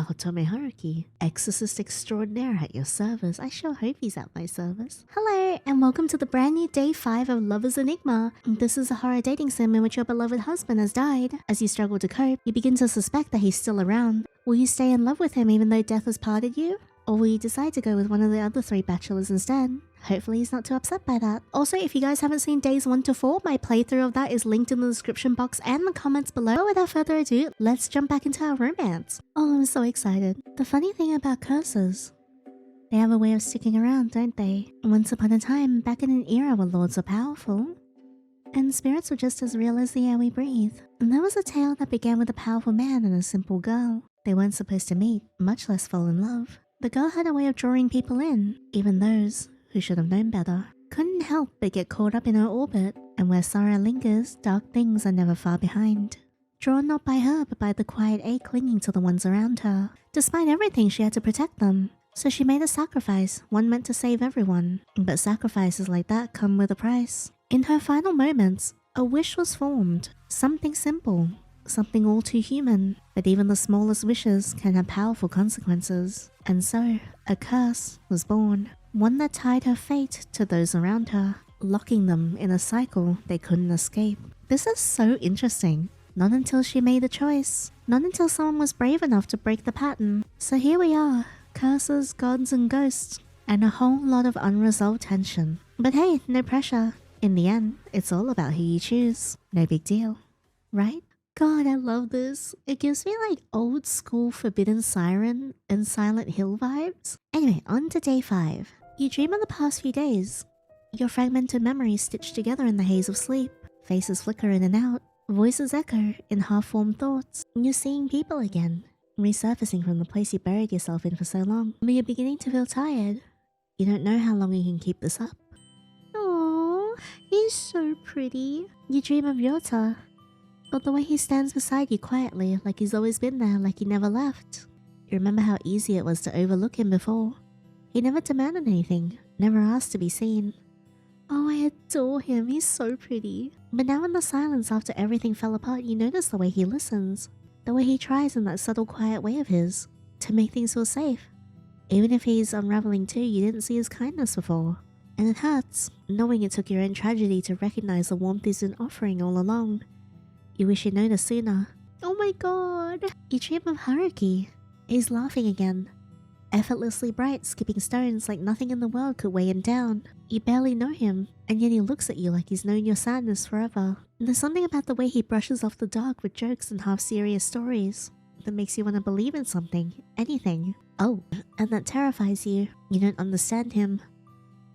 Hotome Haruki, Exorcist extraordinaire at your service. I sure hope he's at my service. Hello, and welcome to the brand new day 5 of Lover's Enigma. This is a horror dating sim in which your beloved husband has died. As you struggle to cope, you begin to suspect that he's still around. Will you stay in love with him even though death has parted you? Or will you decide to go with one of the other 3 bachelors instead? Hopefully he's not too upset by that. Also, if you guys haven't seen days 1 to 4, my playthrough of that is linked in the description box and the comments below. But without further ado, let's jump back into our romance. Oh, I'm so excited. The funny thing about curses, they have a way of sticking around, don't they? Once upon a time, back in an era where lords were powerful, and spirits were just as real as the air we breathe. And there was a tale that began with a powerful man and a simple girl. They weren't supposed to meet, much less fall in love. The girl had a way of drawing people in, even those who should have known better. Couldn't help but get caught up in her orbit, and where sorrow lingers, dark things are never far behind. Drawn not by her, but by the quiet ache clinging to the ones around her. Despite everything, she had to protect them. So she made a sacrifice, one meant to save everyone. But sacrifices like that come with a price. In her final moments, a wish was formed. Something simple, something all too human. But even the smallest wishes can have powerful consequences. And so, a curse was born. One that tied her fate to those around her, locking them in a cycle they couldn't escape. This is so interesting. Not until she made a choice. Not until someone was brave enough to break the pattern. So here we are. Curses, gods, and ghosts. And a whole lot of unresolved tension. But hey, no pressure. In the end, it's all about who you choose. No big deal. Right? God, I love this. It gives me like old school Forbidden Siren and Silent Hill vibes. Anyway, on to day 5. You dream of the past few days. Your fragmented memories stitched together in the haze of sleep. Faces flicker in and out. Voices echo in half-formed thoughts. You're seeing people again, resurfacing from the place you buried yourself in for so long. But you're beginning to feel tired. You don't know how long you can keep this up. Aww, he's so pretty. You dream of Ryota. But the way he stands beside you quietly, like he's always been there, like he never left. You remember how easy it was to overlook him before. He never demanded anything, never asked to be seen. Oh, I adore him, he's so pretty. But now in the silence after everything fell apart, you notice the way he listens. The way he tries in that subtle quiet way of his, to make things feel safe. Even if he's unraveling too, you didn't see his kindness before. And it hurts, knowing it took your own tragedy to recognize the warmth he's been offering all along. You wish you noticed sooner. Oh my god! You dream of Haruki. He's laughing again. Effortlessly bright, skipping stones like nothing in the world could weigh him down. You barely know him, and yet he looks at you like he's known your sadness forever. And there's something about the way he brushes off the dark with jokes and half-serious stories that makes you want to believe in something, anything. Oh, and that terrifies you. You don't understand him.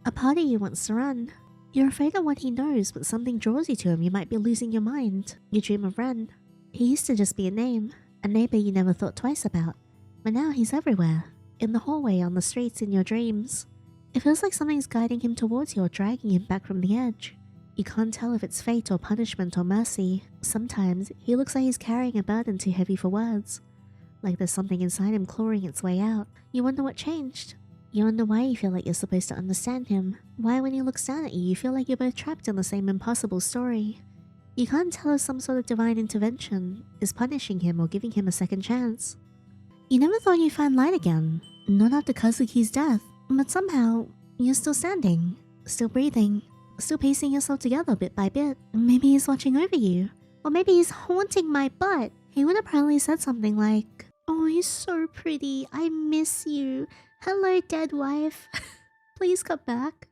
A part of you wants to run. You're afraid of what he knows, but something draws you to him. You might be losing your mind. You dream of Ren. He used to just be a name, a neighbour you never thought twice about. But now he's everywhere. In the hallway, on the streets, in your dreams. It feels like something's guiding him towards you or dragging him back from the edge. You can't tell if it's fate or punishment or mercy. Sometimes, he looks like he's carrying a burden too heavy for words. Like there's something inside him clawing its way out. You wonder what changed. You wonder why you feel like you're supposed to understand him. Why when he looks down at you, you feel like you're both trapped in the same impossible story. You can't tell if some sort of divine intervention is punishing him or giving him a second chance. You never thought you'd find light again. Not after Kazuki's death. But somehow, you're still standing. Still breathing. Still piecing yourself together bit by bit. Maybe he's watching over you. Or maybe he's haunting my butt. He would have probably said something like, "Oh, he's so pretty. I miss you. Hello, dead wife. Please come back."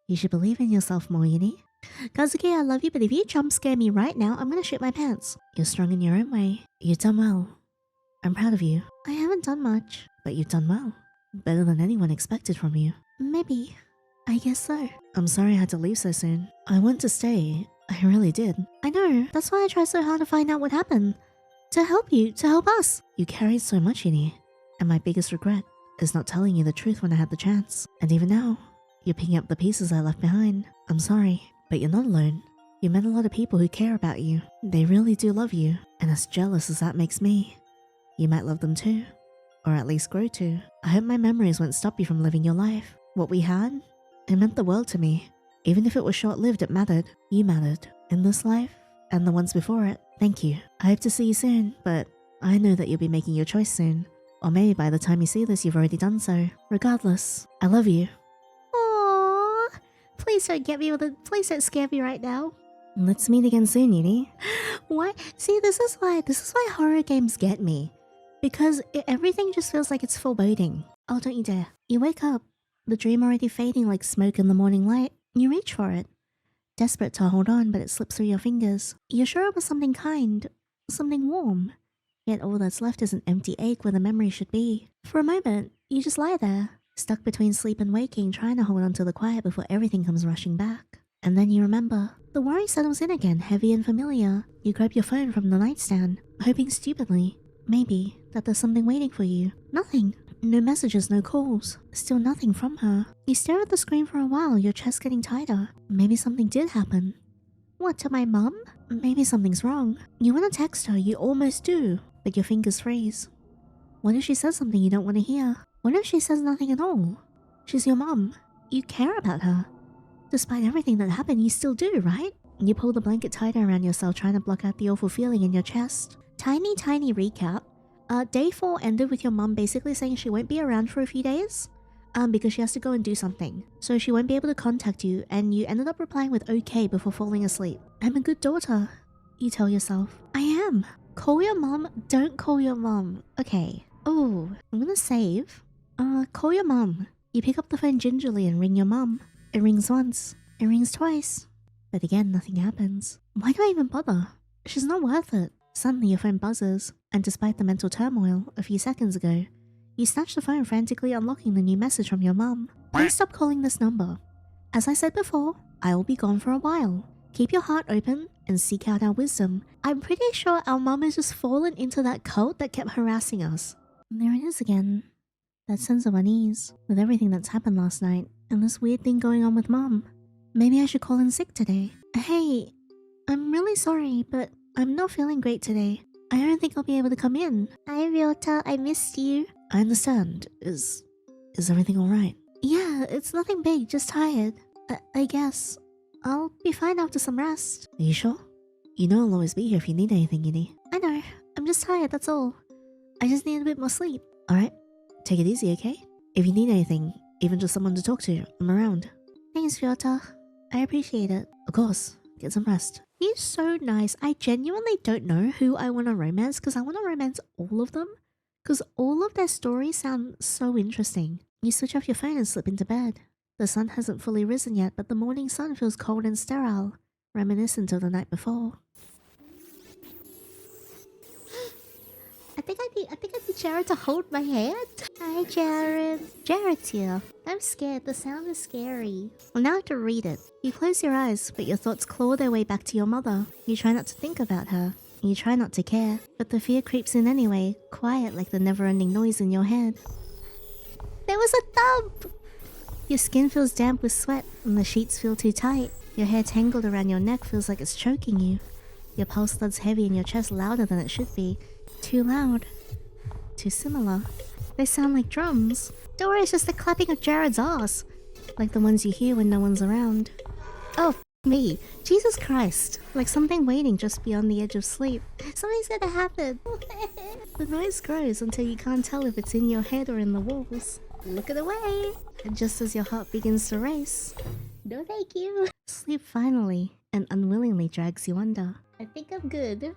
You should believe in yourself more, Yinny. Kazuki, I love you, but if you jump scare me right now, I'm gonna shit my pants. You're strong in your own way. You've done well. I'm proud of you. I haven't done much, but you've done well. Better than anyone expected from you. Maybe. I guess so. I'm sorry I had to leave so soon. I want to stay. I really did. I know. That's why I tried so hard to find out what happened. To help you. To help us. You carried so much, Yinny. And my biggest regret is not telling you the truth when I had the chance. And even now, you're picking up the pieces I left behind. I'm sorry, but you're not alone. You met a lot of people who care about you. They really do love you. And as jealous as that makes me, you might love them too. Or at least grow to. I hope my memories won't stop you from living your life. What we had, it meant the world to me. Even if it was short-lived, it mattered. You mattered. In this life, and the ones before it. Thank you. I hope to see you soon, but I know that you'll be making your choice soon. Or maybe by the time you see this, you've already done so. Regardless, I love you. Aww. Please don't please don't scare me right now. Let's meet again soon, Uni. Why? See, this is why horror games get me. Because everything just feels like it's foreboding. Oh, don't you dare. You wake up, the dream already fading like smoke in the morning light. You reach for it. Desperate to hold on, but it slips through your fingers. You're sure it was something kind, something warm. Yet all that's left is an empty ache where the memory should be. For a moment, you just lie there, stuck between sleep and waking, trying to hold on to the quiet before everything comes rushing back. And then you remember. The worry settles in again, heavy and familiar. You grab your phone from the nightstand, hoping stupidly, maybe, that there's something waiting for you. Nothing. No messages, no calls. Still nothing from her. You stare at the screen for a while, your chest getting tighter. Maybe something did happen. What, to my mum? Maybe something's wrong. You want to text her, you almost do, but your fingers freeze. What if she says something you don't want to hear? What if she says nothing at all? She's your mum. You care about her. Despite everything that happened, you still do, right? You pull the blanket tighter around yourself, trying to block out the awful feeling in your chest. Tiny recap. Day 4 ended with your mum basically saying she won't be around for a few days. Because she has to go and do something. So she won't be able to contact you, and you ended up replying with okay before falling asleep. I'm a good daughter, you tell yourself. I am. Call your mum, don't call your mum. Okay. Oh, I'm gonna save. Call your mum. You pick up the phone gingerly and ring your mum. It rings once. It rings twice. But again, nothing happens. Why do I even bother? She's not worth it. Suddenly your phone buzzes, and despite the mental turmoil a few seconds ago, you snatch the phone, frantically unlocking the new message from your mum. Please stop calling this number. As I said before, I will be gone for a while. Keep your heart open and seek out our wisdom. I'm pretty sure our mum has just fallen into that cult that kept harassing us. And there it is again. That sense of unease with everything that's happened last night and this weird thing going on with mum. Maybe I should call in sick today. Hey, I'm really sorry, but I'm not feeling great today. I don't think I'll be able to come in. Hi, Ryota, I missed you. I understand. Is everything alright? Yeah, it's nothing big, just tired. I guess. I'll be fine after some rest. Are you sure? You know I'll always be here if you need anything, Yini. I know. I'm just tired, that's all. I just need a bit more sleep. Alright, take it easy, okay? If you need anything, even just someone to talk to, I'm around. Thanks, Ryota. I appreciate it. Of course. Get some rest. He's so nice. I genuinely don't know who I want to romance because I want to romance all of them. Because all of their stories sound so interesting. You switch off your phone and slip into bed. The sun hasn't fully risen yet, but the morning sun feels cold and sterile, reminiscent of the night before. I think I need Jared to hold my hand. Hi, Jared. Jared's here. I'm scared. The sound is scary. Well, now I have to read it. You close your eyes, but your thoughts claw their way back to your mother. You try not to think about her. You try not to care, but the fear creeps in anyway, quiet like the never-ending noise in your head. There was a thump! Your skin feels damp with sweat, and the sheets feel too tight. Your hair tangled around your neck feels like it's choking you. Your pulse thuds heavy and your chest louder than it should be. Too loud. Too similar. They sound like drums. Don't worry, it's just the clapping of Jared's ass. Like the ones you hear when no one's around. Oh, me. Jesus Christ. Like something waiting just beyond the edge of sleep. Something's gonna happen. The noise grows until you can't tell if it's in your head or in the walls. Look it away. And just as your heart begins to race. No thank you. Sleep finally and unwillingly drags you under. I think I'm good.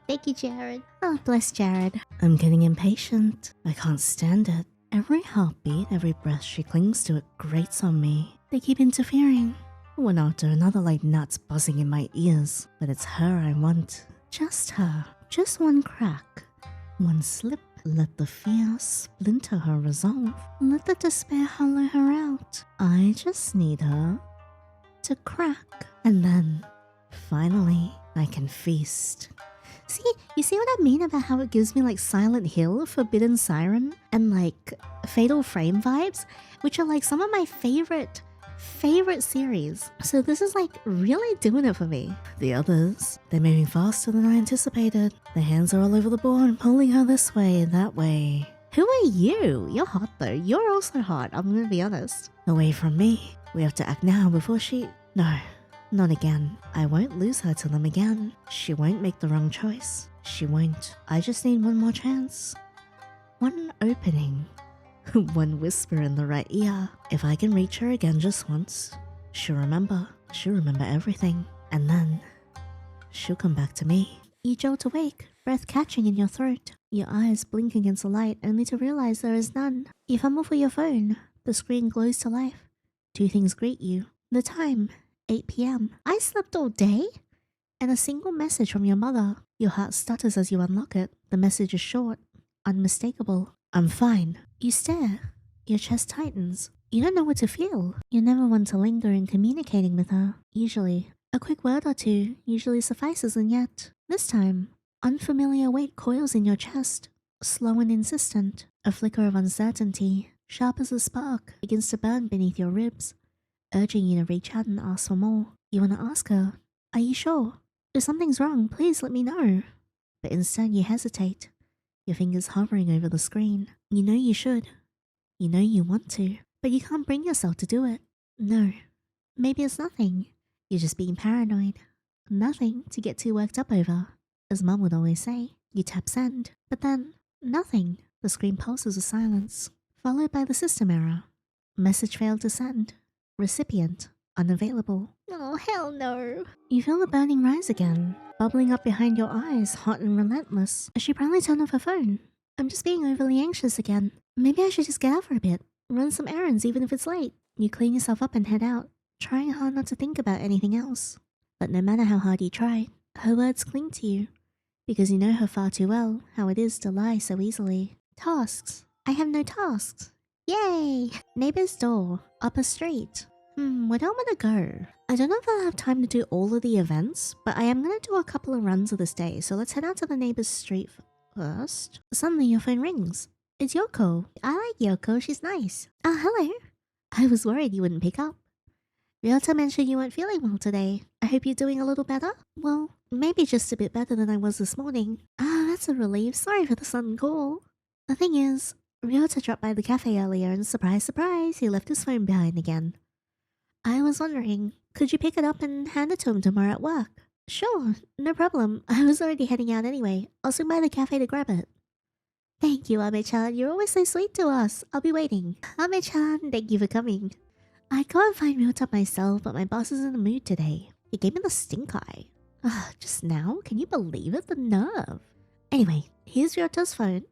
Thank you, Jared. Oh, bless Jared. I'm getting impatient. I can't stand it. Every heartbeat, every breath she clings to, it grates on me. They keep interfering. One after another like gnats buzzing in my ears. But it's her I want. Just her. Just one crack. One slip. Let the fear splinter her resolve. Let the despair hollow her out. I just need her to crack. And then, finally, I can feast. See, you see what I mean about how it gives me like Silent Hill, Forbidden Siren, and like Fatal Frame vibes, which are like some of my favorite series. So this is like really doing it for me. The others, they're moving faster than I anticipated. Their hands are all over the board, pulling her this way, that way. Who are you? You're hot though. You're also hot, I'm gonna be honest. Away from me. We have to act now before she... No. Not again. I won't lose her to them again. She won't make the wrong choice. She won't. I just need one more chance. One opening. One whisper in the right ear. If I can reach her again just once, she'll remember. She'll remember everything. And then she'll come back to me. You jolt awake, breath catching in your throat. Your eyes blink against the light only to realize there is none. You fumble for your phone. The screen glows to life. Two things greet you. The time, 8 p.m. I slept all day? And a single message from your mother. Your heart stutters as you unlock it. The message is short, unmistakable. I'm fine. You stare. Your chest tightens. You don't know what to feel. You never want to linger in communicating with her. Usually, a quick word or two usually suffices, and yet, this time, unfamiliar weight coils in your chest. Slow and insistent. A flicker of uncertainty, sharp as a spark, begins to burn beneath your ribs, urging you to reach out and ask for more. You want to ask her, are you sure? If something's wrong, please let me know. But instead you hesitate, your fingers hovering over the screen. You know you should. You know you want to, but you can't bring yourself to do it. No. Maybe it's nothing. You're just being paranoid. Nothing to get too worked up over. As Mum would always say, you tap send, but then nothing. The screen pulses with silence, followed by the system error. Message failed to send. Recipient unavailable. Oh, hell no. You feel the burning rise again, bubbling up behind your eyes, hot and relentless, as she proudly turned off her phone. I'm just being overly anxious again. Maybe I should just get out for a bit, run some errands even if it's late. You clean yourself up and head out, trying hard not to think about anything else. But no matter how hard you try, her words cling to you, because you know her far too well how it is to lie so easily. Tasks. I have no tasks. Yay! Neighbor's door. Up a street. Where do I want to go? I don't know if I'll have time to do all of the events, but I am going to do a couple of runs of this day, so let's head out to the neighbor's street first. Suddenly your phone rings. It's Yoko. I like Yoko, she's nice. Hello. I was worried you wouldn't pick up. Ryota mentioned you weren't feeling well today. I hope you're doing a little better? Well, maybe just a bit better than I was this morning. That's a relief. Sorry for the sudden call. The thing is, Ryota dropped by the cafe earlier and surprise, surprise, he left his phone behind again. I was wondering, could you pick it up and hand it to him tomorrow at work? Sure, no problem. I was already heading out anyway. I'll swing by the cafe to grab it. Thank you, Abe-chan. You're always so sweet to us. I'll be waiting. Abe-chan, thank you for coming. I can't find Ryota myself, but my boss is in the mood today. He gave me the stink eye. Just now? Can you believe it? The nerve. Anyway, here's Ryota's phone.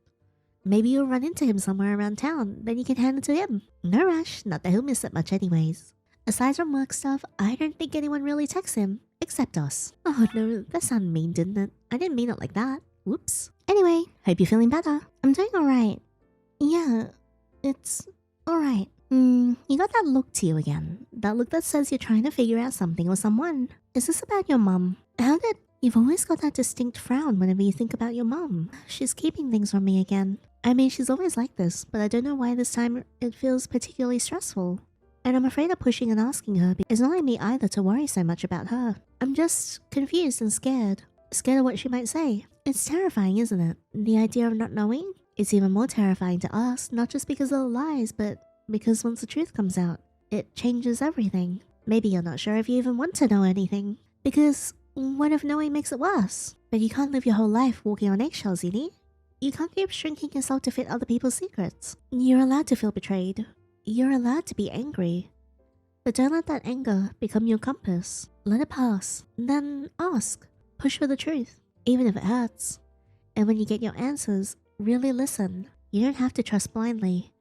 Maybe you'll run into him somewhere around town, then you can hand it to him. No rush, not that he'll miss it much anyways. Aside from work stuff, I don't think anyone really texts him, except us. Oh no, that sounded mean, didn't it? I didn't mean it like that. Whoops. Anyway, hope you're feeling better. I'm doing alright. Yeah, it's alright. You got that look to you again. That look that says you're trying to figure out something or someone. Is this about your mum? You've always got that distinct frown whenever you think about your mum. She's keeping things from me again. I mean, she's always like this, but I don't know why this time it feels particularly stressful. And I'm afraid of pushing and asking her because it's not like me either to worry so much about her. I'm just confused and scared. Scared of what she might say. It's terrifying, isn't it? The idea of not knowing? It's even more terrifying to ask, not just because of the lies, but because once the truth comes out, it changes everything. Maybe you're not sure if you even want to know anything. Because what if knowing makes it worse? But you can't live your whole life walking on eggshells, Yini. You can't keep shrinking yourself to fit other people's secrets. You're allowed to feel betrayed. You're allowed to be angry. But don't let that anger become your compass. Let it pass. Then ask. Push for the truth, even if it hurts. And when you get your answers, really listen. You don't have to trust blindly.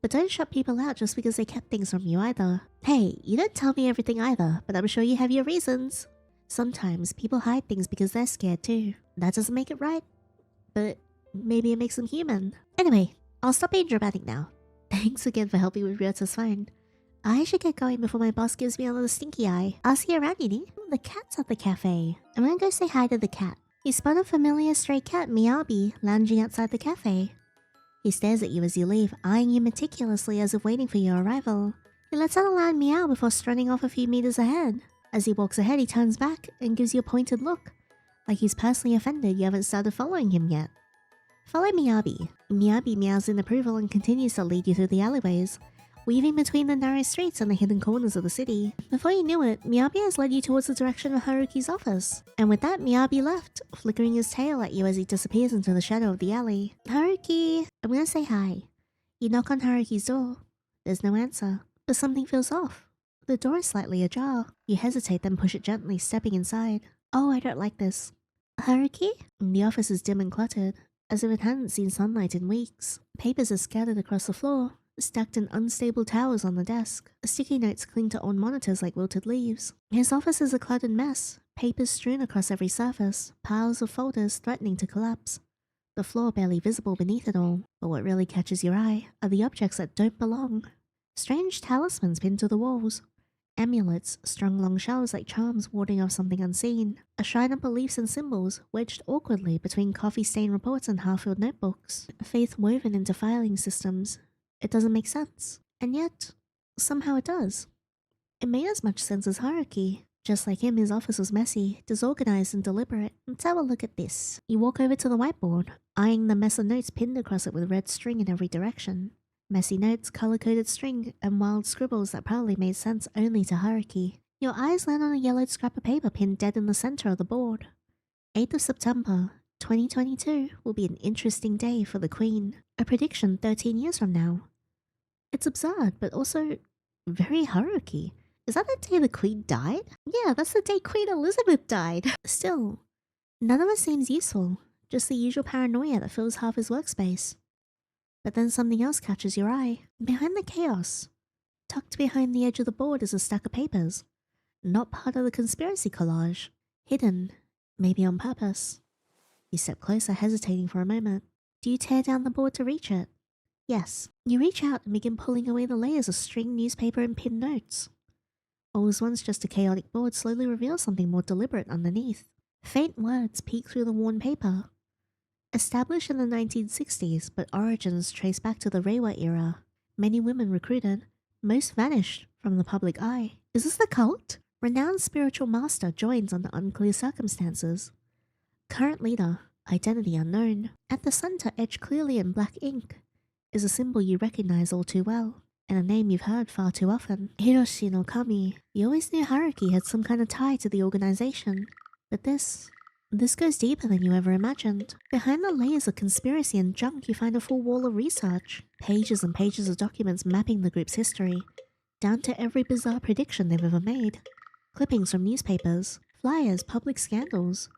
But don't shut people out just because they kept things from you either. Hey, you don't tell me everything either, but I'm sure you have your reasons. Sometimes people hide things because they're scared too. That doesn't make it right, but maybe it makes them human. Anyway, I'll stop being dramatic now. Thanks again for helping with Ryota's phone. I should get going before my boss gives me another stinky eye. I'll see you around, Yini. The cat's at the cafe. I'm gonna go say hi to the cat. You spot a familiar stray cat, Miyabi, lounging outside the cafe. He stares at you as you leave, eyeing you meticulously as if waiting for your arrival. He lets out a loud meow before strutting off a few meters ahead. As he walks ahead, he turns back and gives you a pointed look, like he's personally offended you haven't started following him yet. Follow Miyabi. Miyabi meows in approval and continues to lead you through the alleyways, weaving between the narrow streets and the hidden corners of the city. Before you knew it, Miyabi has led you towards the direction of Haruki's office. And with that, Miyabi left, flickering his tail at you as he disappears into the shadow of the alley. Haruki! I'm gonna say hi. You knock on Haruki's door. There's no answer, but something feels off. The door is slightly ajar. You hesitate, then push it gently, stepping inside. Oh, I don't like this. Haruki? The office is dim and cluttered, as if it hadn't seen sunlight in weeks. Papers are scattered across the floor, stacked in unstable towers on the desk. Sticky notes cling to old monitors like wilted leaves. His office is a cluttered mess, papers strewn across every surface, piles of folders threatening to collapse. The floor barely visible beneath it all, but what really catches your eye are the objects that don't belong. Strange talismans pinned to the walls. Amulets strung along shelves like charms warding off something unseen. A shrine of beliefs and symbols wedged awkwardly between coffee-stained reports and half-filled notebooks. Faith woven into filing systems. It doesn't make sense. And yet, somehow it does. It made as much sense as Haruki. Just like him, his office was messy, disorganized and deliberate. Let's have a look at this. You walk over to the whiteboard, eyeing the mess of notes pinned across it with red string in every direction. Messy notes, color-coded string, and wild scribbles that probably made sense only to Haruki. Your eyes land on a yellowed scrap of paper pinned dead in the center of the board. 8th of September, 2022 will be an interesting day for the Queen. A prediction 13 years from now. It's absurd, but also very Haruki. Is that the day the Queen died? Yeah, that's the day Queen Elizabeth died. Still, none of it seems useful. Just the usual paranoia that fills half his workspace. But then something else catches your eye. Behind the chaos, tucked behind the edge of the board is a stack of papers. Not part of the conspiracy collage. Hidden, maybe on purpose. You step closer, hesitating for a moment. Do you tear down the board to reach it? Yes. You reach out and begin pulling away the layers of string, newspaper, and pinned notes. What was once just a chaotic board slowly reveals something more deliberate underneath. Faint words peek through the worn paper. Established in the 1960s, but origins trace back to the Reiwa era. Many women recruited, most vanished from the public eye. Is this the cult? Renowned spiritual master joins under unclear circumstances. Current leader, identity unknown. At the center, etched clearly in black ink, is a symbol you recognize all too well, and a name you've heard far too often. Hiroshi no Kami. You always knew Haruki had some kind of tie to the organization, but this goes deeper than you ever imagined. Behind the layers of conspiracy and junk, you find a full wall of research. Pages and pages of documents mapping the group's history, down to every bizarre prediction they've ever made. Clippings from newspapers, flyers, public scandals.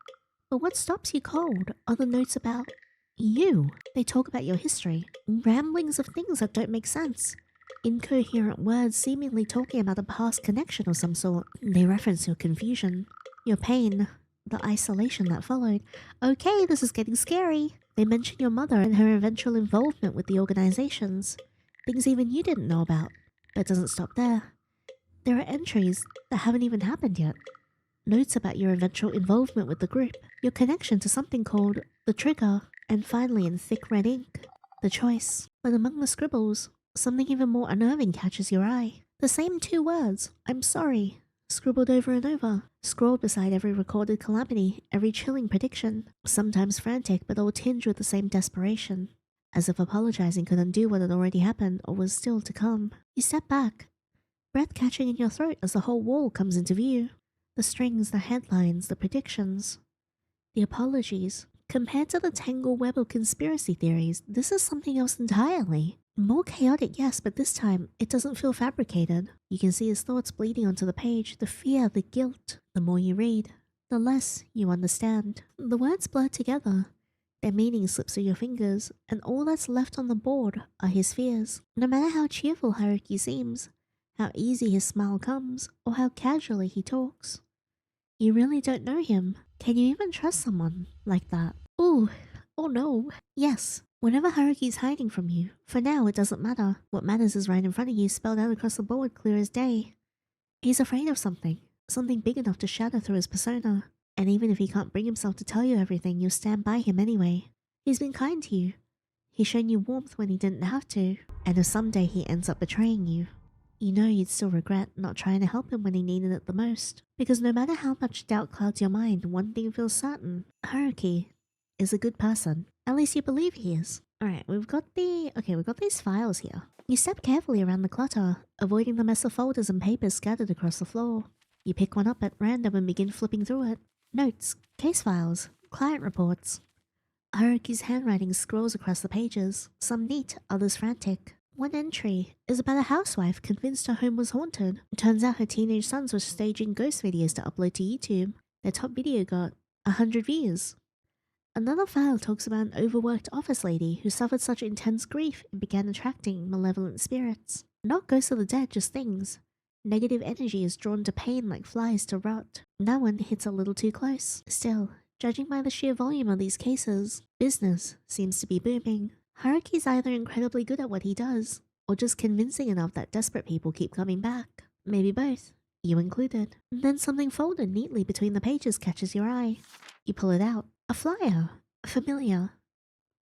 But what stops you cold are the notes about you. They talk about your history, ramblings of things that don't make sense. Incoherent words seemingly talking about a past connection of some sort. They reference your confusion, your pain, the isolation that followed. Okay, this is getting scary. They mention your mother and her eventual involvement with the organizations. Things even you didn't know about. But it doesn't stop there. There are entries that haven't even happened yet. Notes about your eventual involvement with the group, your connection to something called the Trigger, and finally in thick red ink, the Choice. But among the scribbles, something even more unnerving catches your eye. The same two words, I'm sorry, scribbled over and over, scrawled beside every recorded calamity, every chilling prediction, sometimes frantic but all tinged with the same desperation, as if apologizing could undo what had already happened or was still to come. You step back, breath catching in your throat as the whole wall comes into view. The strings, the headlines, the predictions, the apologies. Compared to the tangled web of conspiracy theories, this is something else entirely. More chaotic, yes, but this time, it doesn't feel fabricated. You can see his thoughts bleeding onto the page, the fear, the guilt. The more you read, the less you understand. The words blur together. Their meaning slips through your fingers, and all that's left on the board are his fears. No matter how cheerful Haruki seems, how easy his smile comes, or how casually he talks, you really don't know him. Can you even trust someone like that? Ooh, oh no. Yes, whenever Haruki's hiding from you, for now it doesn't matter. What matters is right in front of you, spelled out across the board clear as day. He's afraid of something big enough to shatter through his persona. And even if he can't bring himself to tell you everything, you'll stand by him anyway. He's been kind to you. He's shown you warmth when he didn't have to. And if someday he ends up betraying you, you know you'd still regret not trying to help him when he needed it the most. Because no matter how much doubt clouds your mind, one thing feels certain. Haruki is a good person. At least you believe he is. Alright, we've got these files here. You step carefully around the clutter, avoiding the mess of folders and papers scattered across the floor. You pick one up at random and begin flipping through it. Notes, case files, client reports. Haruki's handwriting scrolls across the pages, some neat, others frantic. One entry is about a housewife convinced her home was haunted. It turns out her teenage sons were staging ghost videos to upload to YouTube. Their top video got 100 views. Another file talks about an overworked office lady who suffered such intense grief and began attracting malevolent spirits. Not ghosts of the dead, just things. Negative energy is drawn to pain like flies to rot. That one hits a little too close. Still, judging by the sheer volume of these cases, business seems to be booming. Haruki's either incredibly good at what he does, or just convincing enough that desperate people keep coming back. Maybe both, you included. And then something folded neatly between the pages catches your eye. You pull it out. A flyer. Familiar.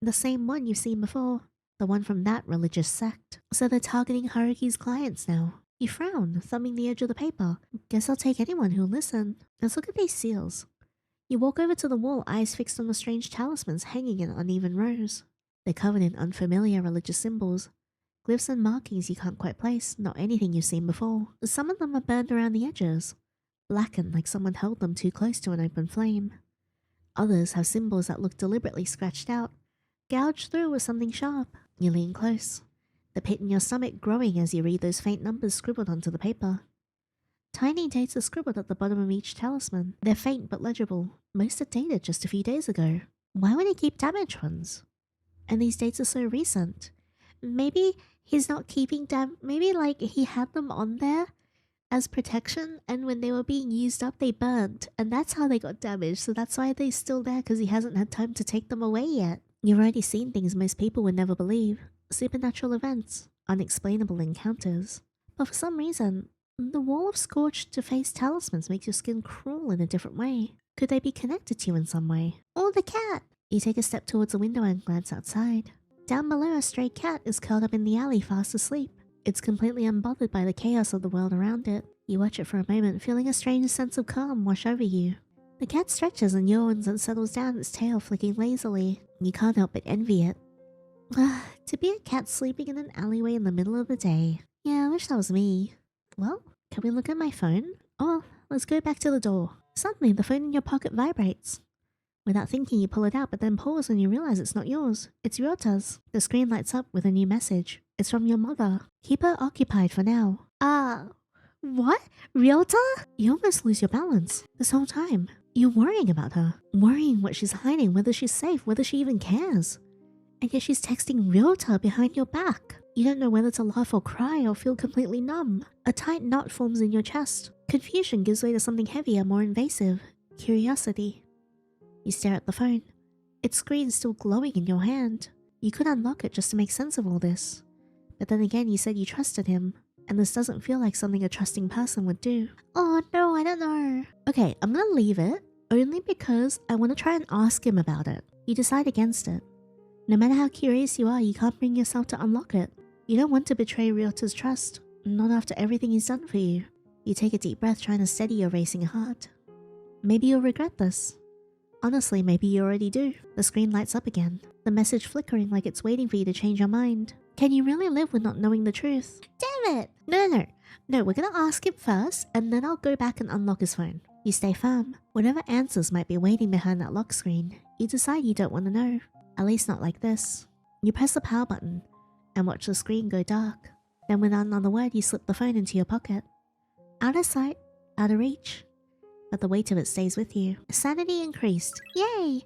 The same one you've seen before. The one from that religious sect. So they're targeting Haruki's clients now. You frown, thumbing the edge of the paper. Guess I'll take anyone who'll listen. Let's look at these seals. You walk over to the wall, eyes fixed on the strange talismans hanging in uneven rows. They're covered in unfamiliar religious symbols. Glyphs and markings you can't quite place, not anything you've seen before. Some of them are burned around the edges, blackened like someone held them too close to an open flame. Others have symbols that look deliberately scratched out, gouged through with something sharp. You lean close, the pit in your stomach growing as you read those faint numbers scribbled onto the paper. Tiny dates are scribbled at the bottom of each talisman. They're faint but legible. Most are dated just a few days ago. Why would he keep damaged ones? And these dates are so recent. Maybe he's not keeping maybe like he had them on there as protection, and when they were being used up they burnt, and that's how they got damaged, so that's why they're still there, because he hasn't had time to take them away yet. You've already seen things most people would never believe. Supernatural events, unexplainable encounters. But for some reason, the wall of scorched to face talismans makes your skin crawl in a different way. Could they be connected to you in some way? Or the cat! You take a step towards the window and glance outside. Down below, a stray cat is curled up in the alley fast asleep. It's completely unbothered by the chaos of the world around it. You watch it for a moment, feeling a strange sense of calm wash over you. The cat stretches and yawns and settles down, its tail flicking lazily. You can't help but envy it. To be a cat sleeping in an alleyway in the middle of the day. Yeah, I wish that was me. Well, can we look at my phone? Oh, let's go back to the door. Suddenly, the phone in your pocket vibrates. Without thinking, you pull it out, but then pause when you realize it's not yours. It's Ryota's. The screen lights up with a new message. It's from your mother. Keep her occupied for now. What? Ryota? You almost lose your balance. This whole time, you're worrying about her. Worrying what she's hiding, whether she's safe, whether she even cares. And yet she's texting Ryota behind your back. You don't know whether to laugh or cry or feel completely numb. A tight knot forms in your chest. Confusion gives way to something heavier, more invasive. Curiosity. You stare at the phone. Its screen's still glowing in your hand. You could unlock it just to make sense of all this. But then again, you said you trusted him, and this doesn't feel like something a trusting person would do. Oh no, I don't know. Okay, I'm gonna leave it, only because I want to try and ask him about it. You decide against it. No matter how curious you are, you can't bring yourself to unlock it. You don't want to betray Ryota's trust, not after everything he's done for you. You take a deep breath, trying to steady your racing heart. Maybe you'll regret this. Honestly, maybe you already do. The screen lights up again, the message flickering like it's waiting for you to change your mind. Can you really live with not knowing the truth? Damn it! No, we're gonna ask him first, and then I'll go back and unlock his phone. You stay firm. Whatever answers might be waiting behind that lock screen, you decide you don't want to know. At least not like this. You press the power button, and watch the screen go dark. Then without another word, you slip the phone into your pocket. Out of sight, out of reach. But the weight of it stays with you. Sanity increased. Yay!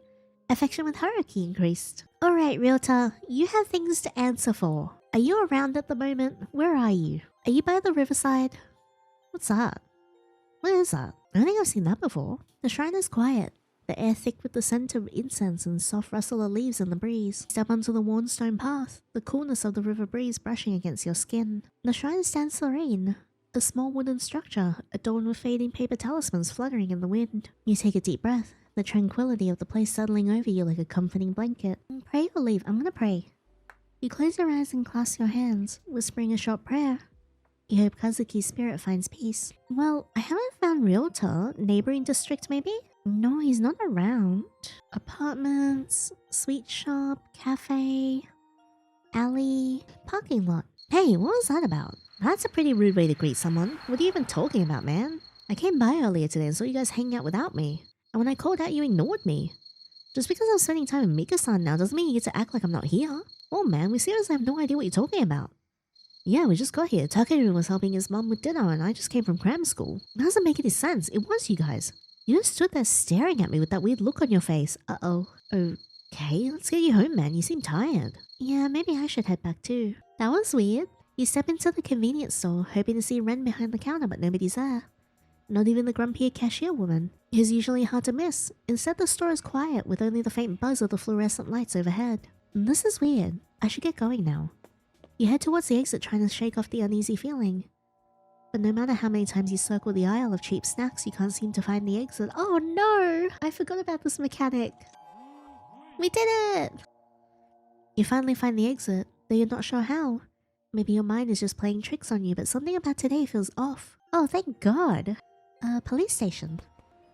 Affection with Haruki increased. Alright, Ryota, you have things to answer for. Are you around at the moment? Where are you? Are you by the riverside? What's that? What is that? I don't think I've seen that before. The shrine is quiet. The air thick with the scent of incense and soft rustle of leaves in the breeze. Step onto the worn stone path, the coolness of the river breeze brushing against your skin. The shrine stands serene. A small wooden structure, adorned with fading paper talismans fluttering in the wind. You take a deep breath, the tranquility of the place settling over you like a comforting blanket. Pray or leave, I'm gonna pray. You close your eyes and clasp your hands, whispering a short prayer. You hope Kazuki's spirit finds peace. Well, I haven't found Ryota. Neighboring district, maybe? No, he's not around. Apartments, sweet shop, cafe. alley, parking lot. Hey, what was that about? That's a pretty rude way to greet someone. What are you even talking about, man? I came by earlier today and saw you guys hanging out without me. And when I called out, you ignored me. Just because I'm spending time with Mika-san now doesn't mean you get to act like I'm not here. Oh man, we seriously have no idea what you're talking about. Yeah, we just got here. Takeru was helping his mom with dinner and I just came from cram school. It doesn't make any sense. It was you guys. You just stood there staring at me with that weird look on your face. Uh-oh. Okay, let's get you home, man. You seem tired. Yeah, maybe I should head back too. That was weird. You step into the convenience store, hoping to see Ren behind the counter, but nobody's there. Not even the grumpy cashier woman, who's usually hard to miss. Instead, the store is quiet, with only the faint buzz of the fluorescent lights overhead. This is weird. I should get going now. You head towards the exit, trying to shake off the uneasy feeling. But no matter how many times you circle the aisle of cheap snacks, you can't seem to find the exit. Oh no! I forgot about this mechanic. We did it! You finally find the exit, though you're not sure how. Maybe your mind is just playing tricks on you, but something about today feels off. Oh, thank God. Police station.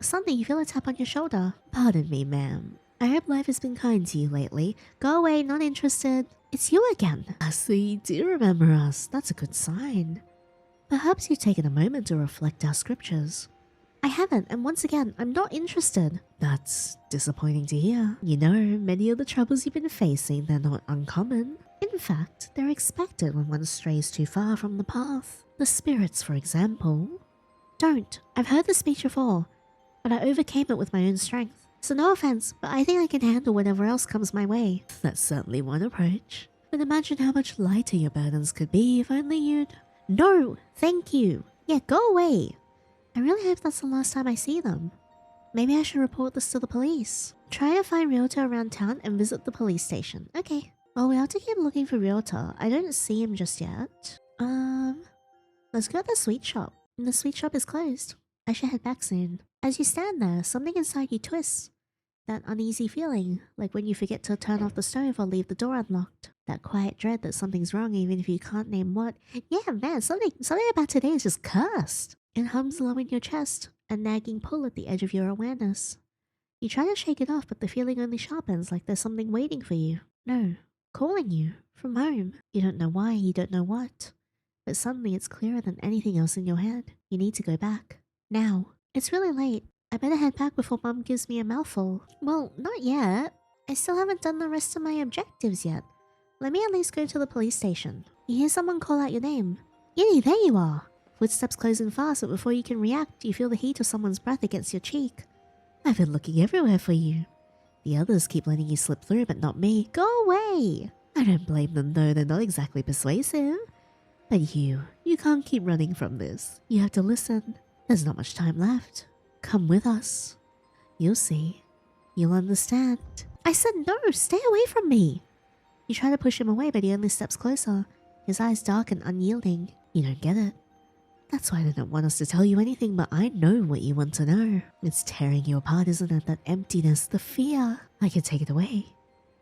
Suddenly you feel a tap on your shoulder. Pardon me, ma'am. I hope life has been kind to you lately. Go away, not interested. It's you again. I see you do remember us. That's a good sign. Perhaps you've taken a moment to reflect our scriptures. I haven't, and once again, I'm not interested. That's disappointing to hear. You know, many of the troubles you've been facing, they're not uncommon. In fact, they're expected when one strays too far from the path. The spirits, for example. Don't. I've heard this speech before, but I overcame it with my own strength. So no offense, but I think I can handle whatever else comes my way. That's certainly one approach. But imagine how much lighter your burdens could be if only you'd... No! Thank you! Yeah, go away! I really hope that's the last time I see them. Maybe I should report this to the police. Try to find Ryota around town and visit the police station. Okay. Well, we have to keep looking for Ryota. I don't see him just yet. Let's go to the sweet shop. The sweet shop is closed. I should head back soon. As you stand there, something inside you twists. That uneasy feeling, like when you forget to turn off the stove or leave the door unlocked. That quiet dread that something's wrong even if you can't name what. Yeah, man, something about today is just cursed. It hums low in your chest, a nagging pull at the edge of your awareness. You try to shake it off, but the feeling only sharpens, like there's something waiting for you. No, calling you, from home. You don't know why, you don't know what. But suddenly it's clearer than anything else in your head. You need to go back. Now. It's really late. I better head back before Mom gives me a mouthful. Well, not yet. I still haven't done the rest of my objectives yet. Let me at least go to the police station. You hear someone call out your name. Yinny, there you are! Footsteps closing fast, but before you can react, you feel the heat of someone's breath against your cheek. I've been looking everywhere for you. The others keep letting you slip through, but not me. Go away! I don't blame them though, they're not exactly persuasive. But you can't keep running from this. You have to listen. There's not much time left. Come with us. You'll see. You'll understand. I said no, stay away from me. You try to push him away, but he only steps closer. His eyes dark and unyielding. You don't get it. That's why I didn't want us to tell you anything, but I know what you want to know. It's tearing you apart, isn't it? That emptiness, the fear. I can take it away.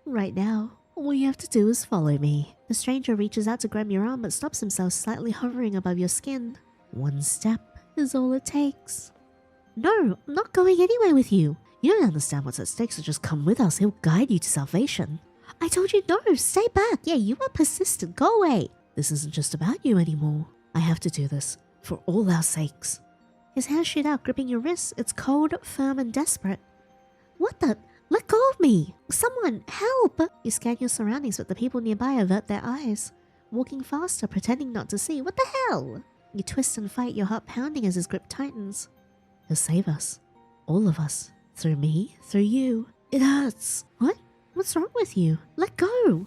Right now. All you have to do is follow me. The stranger reaches out to grab your arm but stops himself, slightly hovering above your skin. One step is all it takes. No, I'm not going anywhere with you. You don't understand what's at stake, so just come with us. He'll guide you to salvation. I told you no, stay back. Yeah, you are persistent. Go away. This isn't just about you anymore. I have to do this for all our sakes. His hands shoot out, gripping your wrists. It's cold, firm, and desperate. What the? Let go of me! Someone, help! You scan your surroundings, but the people nearby avert their eyes, walking faster, pretending not to see. What the hell? You twist and fight, your heart pounding as his grip tightens. He'll save us. All of us. Through me, through you. It hurts. What? What's wrong with you? Let go!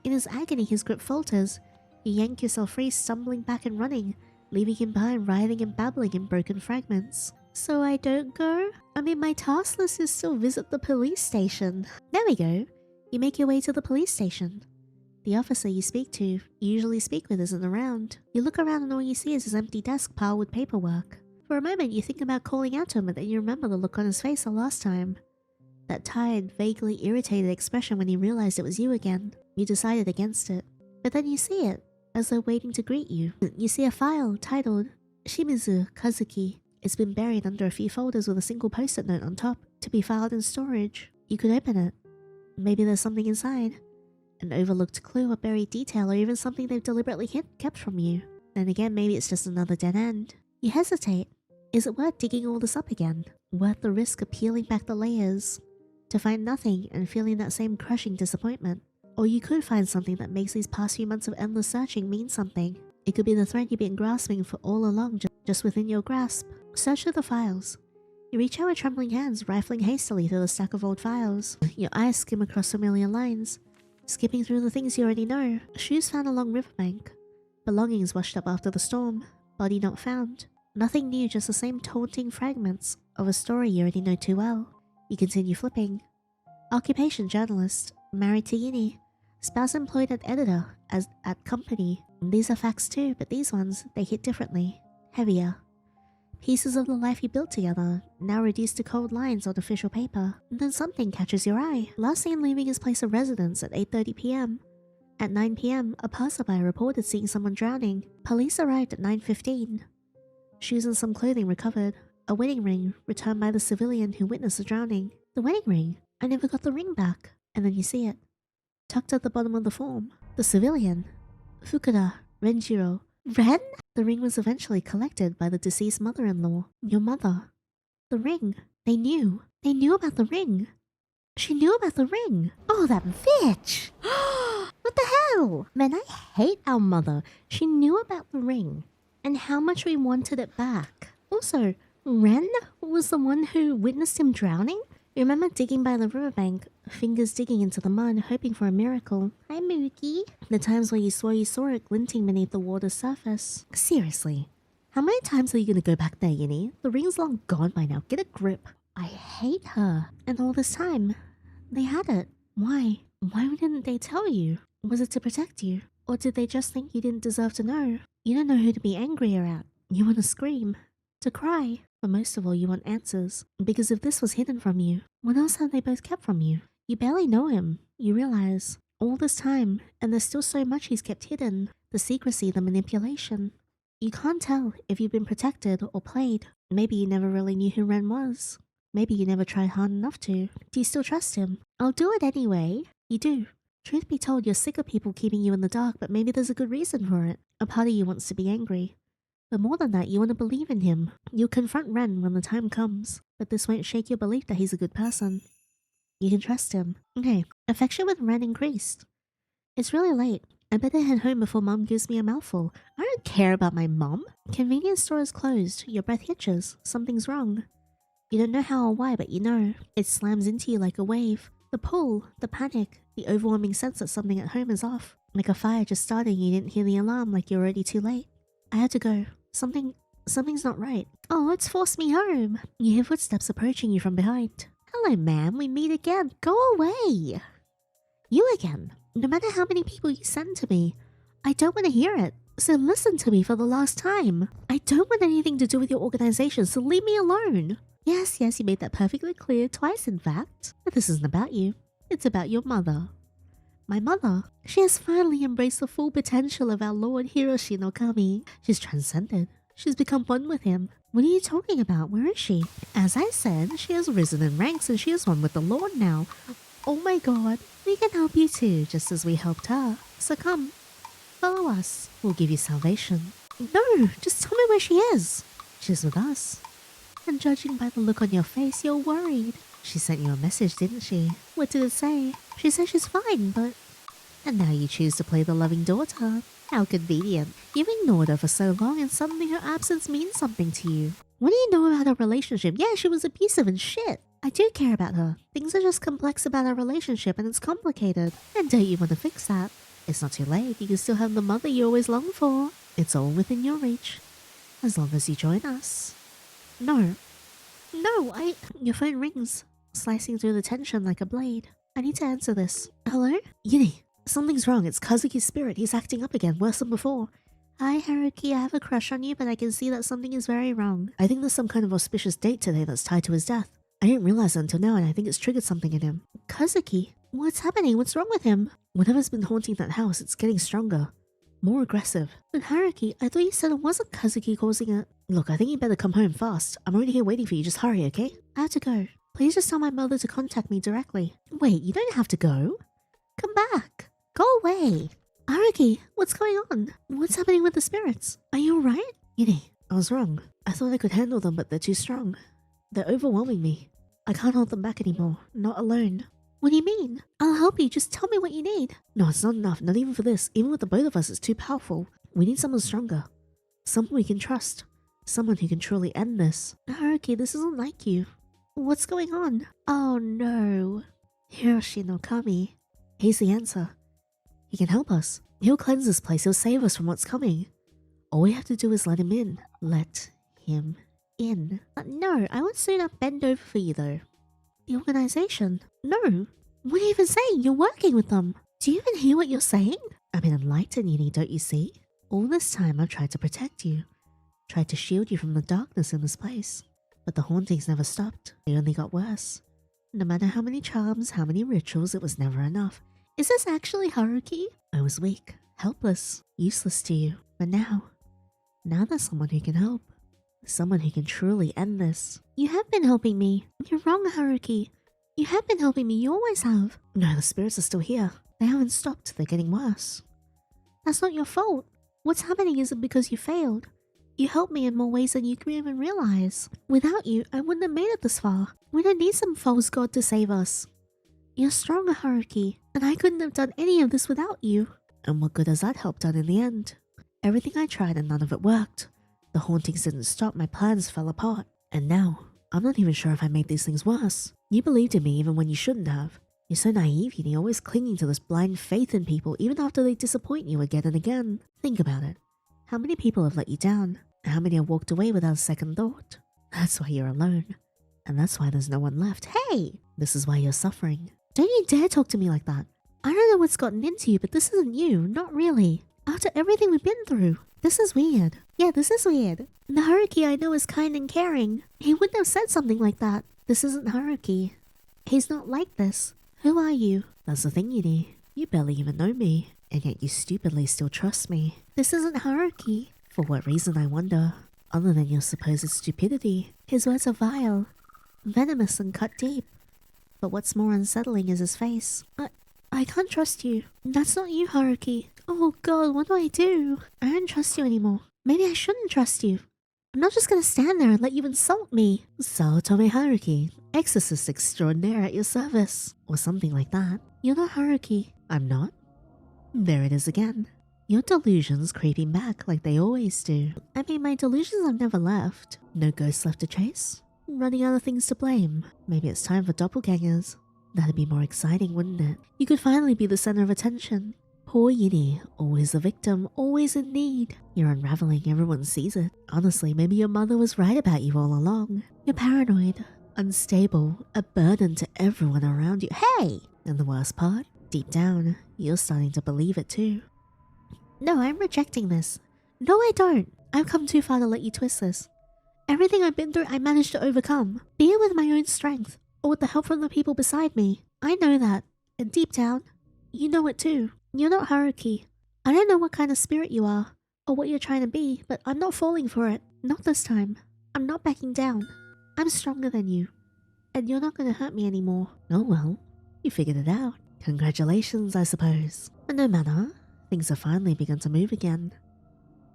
In his agony, his grip falters. You yank yourself free, stumbling back and running, leaving him behind, writhing and babbling in broken fragments. So I don't go? I mean, my task list is still visit the police station. There we go. You make your way to the police station. The officer you usually speak with, isn't around. You look around and all you see is his empty desk piled with paperwork. For a moment, you think about calling out to him, but then you remember the look on his face the last time. That tired, vaguely irritated expression when he realized it was you again. You decided against it. But then you see it, as though waiting to greet you. You see a file titled Shimizu Kazuki. It's been buried under a few folders with a single post-it note on top, to be filed in storage. You could open it. Maybe there's something inside. an overlooked clue, a buried detail, or even something they've deliberately kept from you. Then again, maybe it's just another dead end. You hesitate. Is it worth digging all this up again? Worth the risk of peeling back the layers to find nothing and feeling that same crushing disappointment? Or you could find something that makes these past few months of endless searching mean something. It could be the thread you've been grasping for all along, just within your grasp. Search through the files. You reach out with trembling hands, rifling hastily through the stack of old files. Your eyes skim across familiar lines, skipping through the things you already know. Shoes found along riverbank. Belongings washed up after the storm. Body not found. Nothing new, just the same taunting fragments of a story you already know too well. You continue flipping. Occupation journalist. Married to Uni. Spouse employed as editor at company. These are facts too, but these ones, they hit differently. Heavier. Pieces of the life you built together, now reduced to cold lines on official paper. And then something catches your eye. Last seen leaving his place of residence at 8:30 p.m. At 9 p.m, a passerby reported seeing someone drowning. Police arrived at 9:15. Shoes and some clothing recovered. A wedding ring returned by the civilian who witnessed the drowning. The wedding ring? I never got the ring back. And then you see it, tucked at the bottom of the form. The civilian. Fukuda Renjiro. Ren? The ring was eventually collected by the deceased mother-in-law. Your mother. The ring. They knew. They knew about the ring. She knew about the ring. Oh, that bitch! What the hell? Man, I hate our mother. She knew about the ring. And how much we wanted it back. Also, Ren was the one who witnessed him drowning? You remember digging by the riverbank, fingers digging into the mud, hoping for a miracle. Hi, Mookie. The times where you swore you saw it glinting beneath the water's surface. Seriously, how many times are you gonna go back there, Yinny? The ring's long gone by now. Get a grip. I hate her. And all this time, they had it. Why? Why didn't they tell you? Was it to protect you? Or did they just think you didn't deserve to know? You don't know who to be angrier at. You want to scream. To cry. But most of all, you want answers. Because if this was hidden from you, what else have they both kept from you? You barely know him. You realize, all this time, and there's still so much he's kept hidden. The secrecy, the manipulation. You can't tell if you've been protected or played. Maybe you never really knew who Ren was. Maybe you never tried hard enough to. Do you still trust him? I'll do it anyway. You do. Truth be told, you're sick of people keeping you in the dark, but maybe there's a good reason for it. A part of you wants to be angry. But more than that, you want to believe in him. You'll confront Ren when the time comes, but this won't shake your belief that he's a good person. You can trust him. Okay, affection with Ren increased. It's really late. I better head home before Mom gives me a mouthful. I don't care about my mom. Convenience store is closed. Your breath hitches. Something's wrong. You don't know how or why, but you know. It slams into you like a wave. The pull, the panic, the overwhelming sense that something at home is off. Like a fire just starting, you didn't hear the alarm, like you're already too late. I had to go. Something's not right. Oh, it's forced me home. You hear footsteps approaching you from behind. Hello, ma'am. We meet again. Go away. You again. No matter how many people you send to me, I don't want to hear it. So listen to me for the last time. I don't want anything to do with your organization, so leave me alone. Yes, you made that perfectly clear, twice in fact. But this isn't about you. It's about your mother. My mother. She has finally embraced the full potential of our Lord Hiroshi no Kami. She's transcended. She's become one with him. What are you talking about? Where is she? As I said, she has risen in ranks and she is one with the Lord now. Oh my god. We can help you too, just as we helped her. So come, follow us. We'll give you salvation. No, just tell me where she is. She's with us. And judging by the look on your face, you're worried. She sent you a message, didn't she? What did it say? She said she's fine, but... And now you choose to play the loving daughter. How convenient. You've ignored her for so long and suddenly her absence means something to you. What do you know about her relationship? Yeah, she was abusive and shit. I do care about her. Things are just complex about our relationship and it's complicated. And don't you want to fix that? It's not too late. You can still have the mother you always longed for. It's all within your reach. As long as you join us. No. Your phone rings, slicing through the tension like a blade. I need to answer this. Hello? Yinny, something's wrong. It's Kazuki's spirit. He's acting up again, worse than before. Hi, Haruki. I have a crush on you, but I can see that something is very wrong. I think there's some kind of auspicious date today that's tied to his death. I didn't realize it until now, and I think it's triggered something in him. Kazuki? What's happening? What's wrong with him? Whatever's been haunting that house, it's getting stronger. More aggressive. But Haruki, I thought you said it wasn't Kazuki causing it. Look, I think you better come home fast. I'm already here waiting for you. Just hurry, okay? I have to go. Please just tell my mother to contact me directly. Wait, you don't have to go. Come back. Go away! Haruki, what's going on? What's happening with the spirits? Are you alright? Yini, I was wrong. I thought I could handle them, but they're too strong. They're overwhelming me. I can't hold them back anymore. Not alone. What do you mean? I'll help you. Just tell me what you need. No, it's not enough. Not even for this. Even with the both of us, it's too powerful. We need someone stronger. Someone we can trust. Someone who can truly end this. Haruki, this isn't like you. What's going on? Oh no. Hiroshi no Kami. He's the answer. He can help us. He'll cleanse this place. He'll save us from what's coming. All we have to do is let him in. Let him in. No, I would sooner bend over for you though. The organization? No. What are you even saying? You're working with them. Do you even hear what you're saying? I'm an enlightened Yini, don't you see? All this time I've tried to protect you. Tried to shield you from the darkness in this place. But the hauntings never stopped. They only got worse. No matter how many charms, how many rituals, it was never enough. Is this actually Haruki? I was weak, helpless, useless to you. But now there's someone who can help. Someone who can truly end this. You have been helping me. You're wrong, Haruki. You have been helping me. You always have. No, the spirits are still here. They haven't stopped. They're getting worse. That's not your fault. What's happening isn't because you failed. You helped me in more ways than you can even realize. Without you, I wouldn't have made it this far. We don't need some false god to save us. You're stronger, Haruki, and I couldn't have done any of this without you. And what good has that help done in the end? Everything I tried and none of it worked. The hauntings didn't stop, my plans fell apart. And now, I'm not even sure if I made these things worse. You believed in me even when you shouldn't have. You're so naive, Yini, always clinging to this blind faith in people even after they disappoint you again and again. Think about it. How many people have let you down? How many have walked away without a second thought? That's why you're alone. And that's why there's no one left. Hey! This is why you're suffering. Don't you dare talk to me like that. I don't know what's gotten into you, but this isn't you. Not really. After everything we've been through. This is weird. Yeah, this is weird. The Haruki I know is kind and caring. He wouldn't have said something like that. This isn't Haruki. He's not like this. Who are you? That's the thing, Yini. You barely even know me. And yet you stupidly still trust me. This isn't Haruki. For what reason, I wonder? Other than your supposed stupidity. His words are vile. Venomous and cut deep. But what's more unsettling is his face. I can't trust you. That's not you, Haruki. Oh god, what do I do? I don't trust you anymore. Maybe I shouldn't trust you. I'm not just gonna stand there and let you insult me. Saotome Haruki, Exorcist extraordinaire at your service. Or something like that. You're not Haruki. I'm not? There it is again. Your delusions creeping back like they always do. I mean, my delusions have never left. No ghosts left to chase? Running out of things to blame. Maybe it's time for doppelgangers. That'd be more exciting, wouldn't it? You could finally be the center of attention. Poor Yini, always the victim, always in need. You're unraveling, everyone sees it. Honestly, maybe your mother was right about you all along. You're paranoid, unstable, a burden to everyone around you. Hey! And the worst part? Deep down, you're starting to believe it too. No, I'm rejecting this. No, I don't. I've come too far to let you twist this. Everything I've been through, I managed to overcome. Be it with my own strength, or with the help from the people beside me. I know that. And deep down, you know it too. You're not Haruki. I don't know what kind of spirit you are, or what you're trying to be, but I'm not falling for it. Not this time. I'm not backing down. I'm stronger than you. And you're not gonna hurt me anymore. Oh well, you figured it out. Congratulations, I suppose. But no matter, things have finally begun to move again.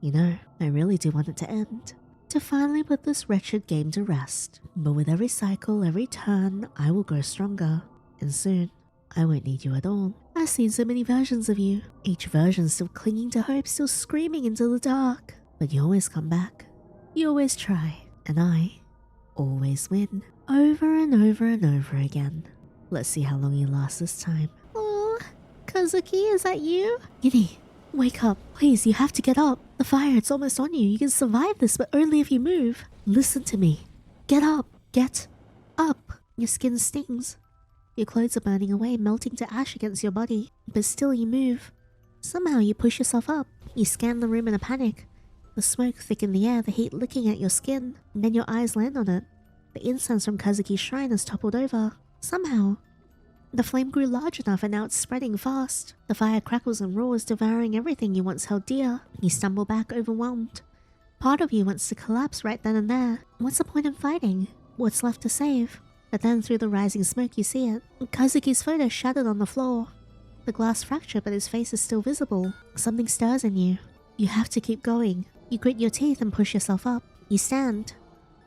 You know, I really do want it to end. To finally put this wretched game to rest. But with every cycle, every turn, I will grow stronger. And soon, I won't need you at all. I've seen so many versions of you. Each version still clinging to hope, still screaming into the dark. But you always come back. You always try. And I always win. Over and over and over again. Let's see how long you last this time. Oh, Kazuki, is that you? Yini, wake up. Please, you have to get up. The fire, it's almost on you. You can survive this, but only if you move. Listen to me. Get up. Get up. Your skin stings. Your clothes are burning away, melting to ash against your body. But still you move. Somehow you push yourself up. You scan the room in a panic. The smoke thick in the air, the heat licking at your skin. And then your eyes land on it. The incense from Kazuki's shrine has toppled over. Somehow. The flame grew large enough and now it's spreading fast. The fire crackles and roars, devouring everything you once held dear. You stumble back, overwhelmed. Part of you wants to collapse right then and there. What's the point in fighting? What's left to save? But then through the rising smoke you see it. Kazuki's photo shattered on the floor. The glass fractured, but his face is still visible. Something stirs in you. You have to keep going. You grit your teeth and push yourself up. You stand.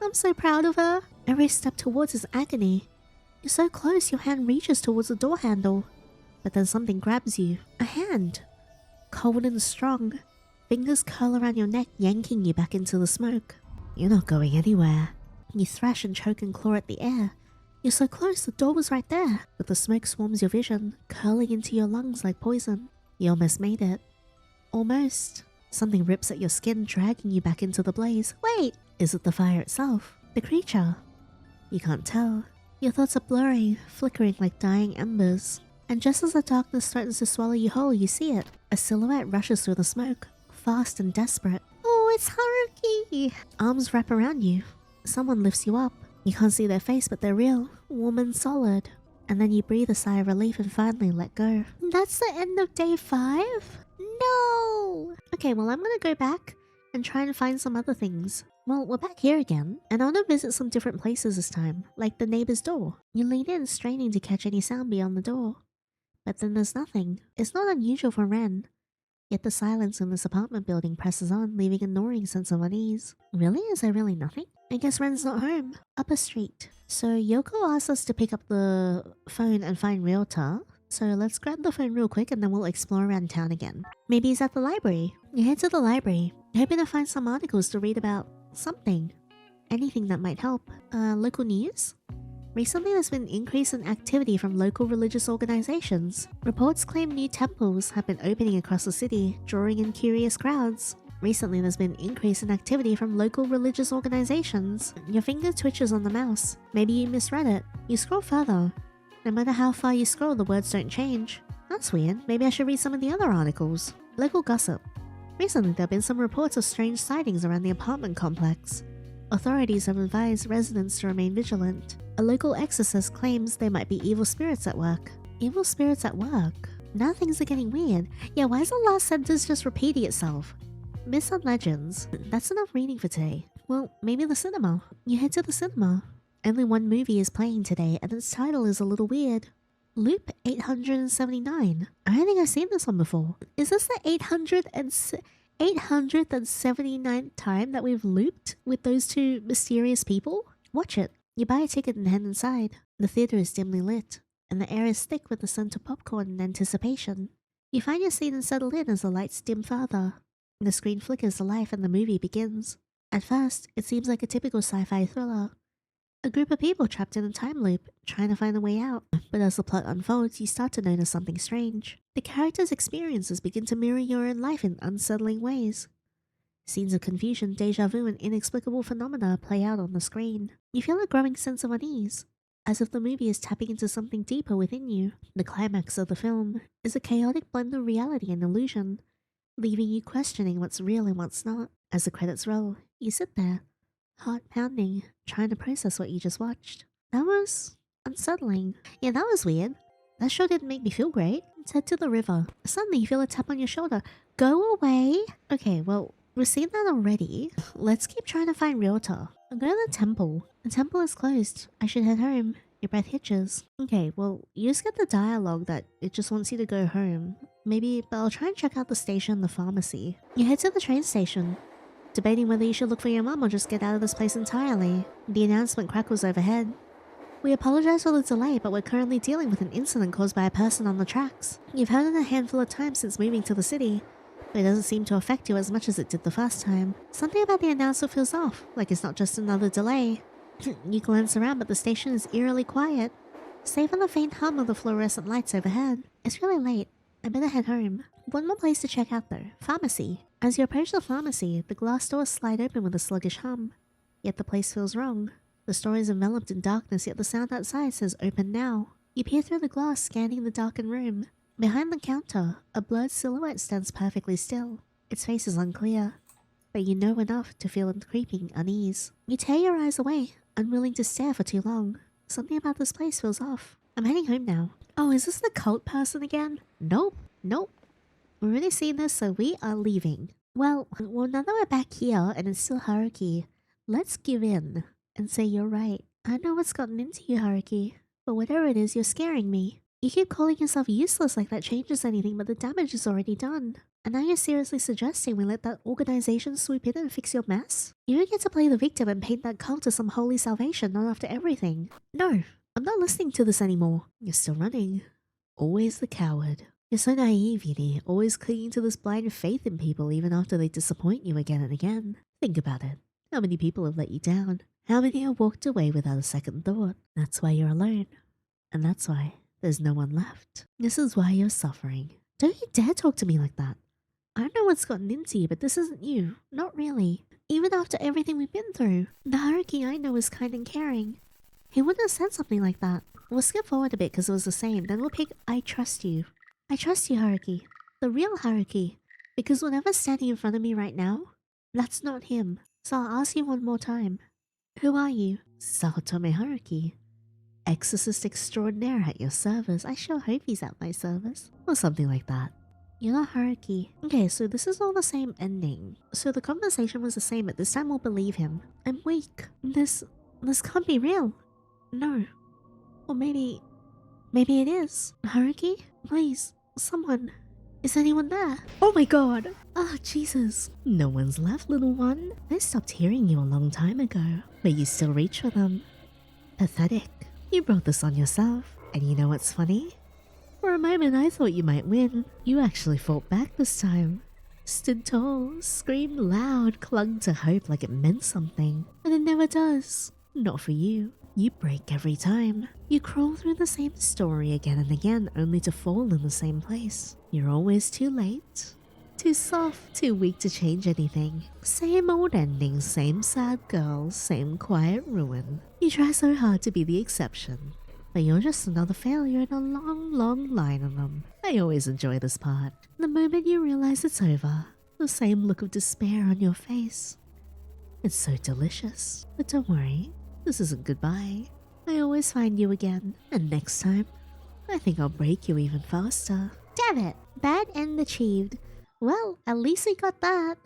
I'm so proud of her. Every step towards is agony. You're so close, your hand reaches towards the door handle. But then something grabs you. A hand. Cold and strong. Fingers curl around your neck, yanking you back into the smoke. You're not going anywhere. You thrash and choke and claw at the air. You're so close, the door was right there. But the smoke swarms your vision, curling into your lungs like poison. You almost made it. Almost. Something rips at your skin, dragging you back into the blaze. Wait! Is it the fire itself? The creature? You can't tell. Your thoughts are blurring, flickering like dying embers. And just as the darkness threatens to swallow you whole, you see it. A silhouette rushes through the smoke, fast and desperate. Oh, it's Haruki! Arms wrap around you. Someone lifts you up. You can't see their face, but they're real, warm and solid. And then you breathe a sigh of relief and finally let go. That's the end of day 5? No! Okay, well, I'm gonna go back and try and find some other things. Well, we're back here again, and I want to visit some different places this time, like the neighbour's door. You lean in, straining to catch any sound beyond the door. But then there's nothing. It's not unusual for Ren. Yet the silence in this apartment building presses on, leaving a gnawing sense of unease. Really? Is there really nothing? I guess Ren's not home. Up a street. So Yoko asked us to pick up the phone and find Ryota. So let's grab the phone real quick and then we'll explore around town again. Maybe he's at the library. You head to the library, hoping to find some articles to read about something. Anything that might help. Local news? Recently there's been an increase in activity from local religious organizations. Reports claim new temples have been opening across the city, drawing in curious crowds. Recently there's been an increase in activity from local religious organizations. Your finger twitches on the mouse. Maybe you misread it. You scroll further. No matter how far you scroll, the words don't change. That's weird. Maybe I should read some of the other articles. Local gossip. Recently there have been some reports of strange sightings around the apartment complex. Authorities have advised residents to remain vigilant. A local exorcist claims there might be evil spirits at work. Evil spirits at work? Now things are getting weird. Yeah, why is the last sentence just repeating itself? Myths and legends. That's enough reading for today. Well, maybe the cinema. You head to the cinema. Only one movie is playing today, and its title is a little weird. Loop 879. I don't think I've seen this one before. Is this the 879th time that we've looped with those two mysterious people? Watch it. You buy a ticket and head inside. The theater is dimly lit, and the air is thick with the scent of popcorn and anticipation. You find your seat and settle in as the lights dim further. The screen flickers to life and the movie begins. At first, it seems like a typical sci-fi thriller. A group of people trapped in a time loop, trying to find a way out. But as the plot unfolds, you start to notice something strange. The characters' experiences begin to mirror your own life in unsettling ways. Scenes of confusion, deja vu, and inexplicable phenomena play out on the screen. You feel a growing sense of unease, as if the movie is tapping into something deeper within you. The climax of the film is a chaotic blend of reality and illusion, leaving you questioning what's real and what's not. As the credits roll, you sit there, heart pounding, trying to process what you just watched. That was unsettling. Yeah, that was weird. That sure didn't make me feel great. Let's head to the river. Suddenly you feel a tap on your shoulder. Go away! Okay, well, we've seen that already. Let's keep trying to find Ryota. I'll go to the temple. The temple is closed. I should head home. Your breath hitches. Okay, well, you just get the dialogue that it just wants you to go home. Maybe, but I'll try and check out the station and the pharmacy. You head to the train station, debating whether you should look for your mum or just get out of this place entirely. The announcement crackles overhead. We apologize for the delay, but we're currently dealing with an incident caused by a person on the tracks. You've heard it a handful of times since moving to the city, but it doesn't seem to affect you as much as it did the first time. Something about the announcement feels off, like it's not just another delay. You glance around, but the station is eerily quiet, save for the faint hum of the fluorescent lights overhead. It's really late. I better head home. One more place to check out though. Pharmacy. As you approach the pharmacy, the glass doors slide open with a sluggish hum. Yet the place feels wrong. The store is enveloped in darkness, yet the sound outside says open now. You peer through the glass, scanning the darkened room. Behind the counter, a blurred silhouette stands perfectly still. Its face is unclear, but you know enough to feel a creeping unease. You tear your eyes away, unwilling to stare for too long. Something about this place feels off. I'm heading home now. Oh, is this the cult person again? Nope. We've already seen this, so we are leaving. Well, now that we're back here and it's still Haruki, let's give in and say you're right. I know what's gotten into you, Haruki, but whatever it is, you're scaring me. You keep calling yourself useless like that changes anything, but the damage is already done. And now you're seriously suggesting we let that organization swoop in and fix your mess? You don't get to play the victim and paint that cult as some holy salvation, not after everything. No, I'm not listening to this anymore. You're still running. Always the coward. You're so naive, Yini, always clinging to this blind faith in people even after they disappoint you again and again. Think about it. How many people have let you down? How many have walked away without a second thought? That's why you're alone. And that's why there's no one left. This is why you're suffering. Don't you dare talk to me like that. I don't know what's gotten into you, but this isn't you. Not really. Even after everything we've been through. The Haruki I know is kind and caring. He wouldn't have said something like that. We'll skip forward a bit because it was the same. Then we'll pick I trust you. I trust you, Haruki. The real Haruki. Because whatever's standing in front of me right now, that's not him. So I'll ask you one more time. Who are you? Saotome Haruki. Exorcist extraordinaire at your service. I sure hope he's at my service. Or something like that. You're not Haruki. Okay, so this is all the same ending. So the conversation was the same, but this time we'll believe him. I'm weak. This can't be real. No. Or maybe it is. Haruki? Please, someone. Is anyone there? Oh my god. Oh, Jesus. No one's left, little one. I stopped hearing you a long time ago, but you still reach for them. Pathetic. You brought this on yourself. And you know what's funny? For a moment I thought you might win. You actually fought back this time. Stood tall, screamed loud, clung to hope like it meant something. And it never does. Not for you. You break every time. You crawl through the same story again and again only to fall in the same place. You're always too late. Too soft, too weak to change anything. Same old ending, same sad girl, same quiet ruin. You try so hard to be the exception. But you're just another failure in a long, long line of them. I always enjoy this part. The moment you realize it's over, the same look of despair on your face. It's so delicious. But don't worry, this isn't goodbye. I always find you again. And next time, I think I'll break you even faster. Damn it! Bad end achieved. Well, at least we got that.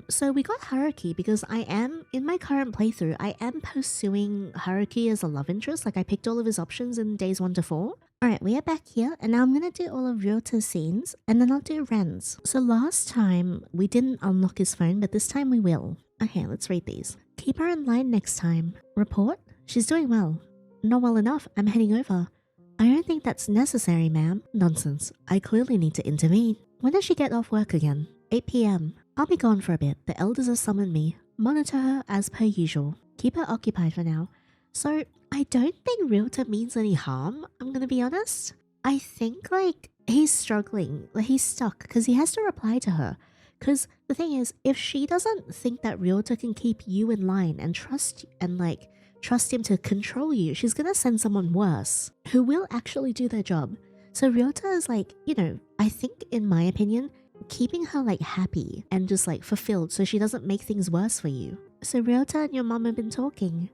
So we got Haruki because in my current playthrough, I am pursuing Haruki as a love interest. Like I picked all of his options in days 1 to 4. Alright, we are back here and now I'm gonna do all of Ryota's scenes and then I'll do Ren's. So last time we didn't unlock his phone, but this time we will. Okay, let's read these. Keep her in line next time. Report? She's doing well. Not well enough, I'm heading over. I don't think that's necessary, ma'am. Nonsense. I clearly need to intervene. When does she get off work again? 8 p.m. I'll be gone for a bit. The elders have summoned me. Monitor her as per usual. Keep her occupied for now. So, I don't think Ryota means any harm, I'm gonna be honest. I think, like, he's struggling. Like, he's stuck because he has to reply to her. Because the thing is, if she doesn't think that Ryota can keep you in line and trust him to control you, she's gonna send someone worse who will actually do their job. So Ryota is like, I think in my opinion, keeping her like happy and just like fulfilled so she doesn't make things worse for you. So Ryota and your mom have been talking.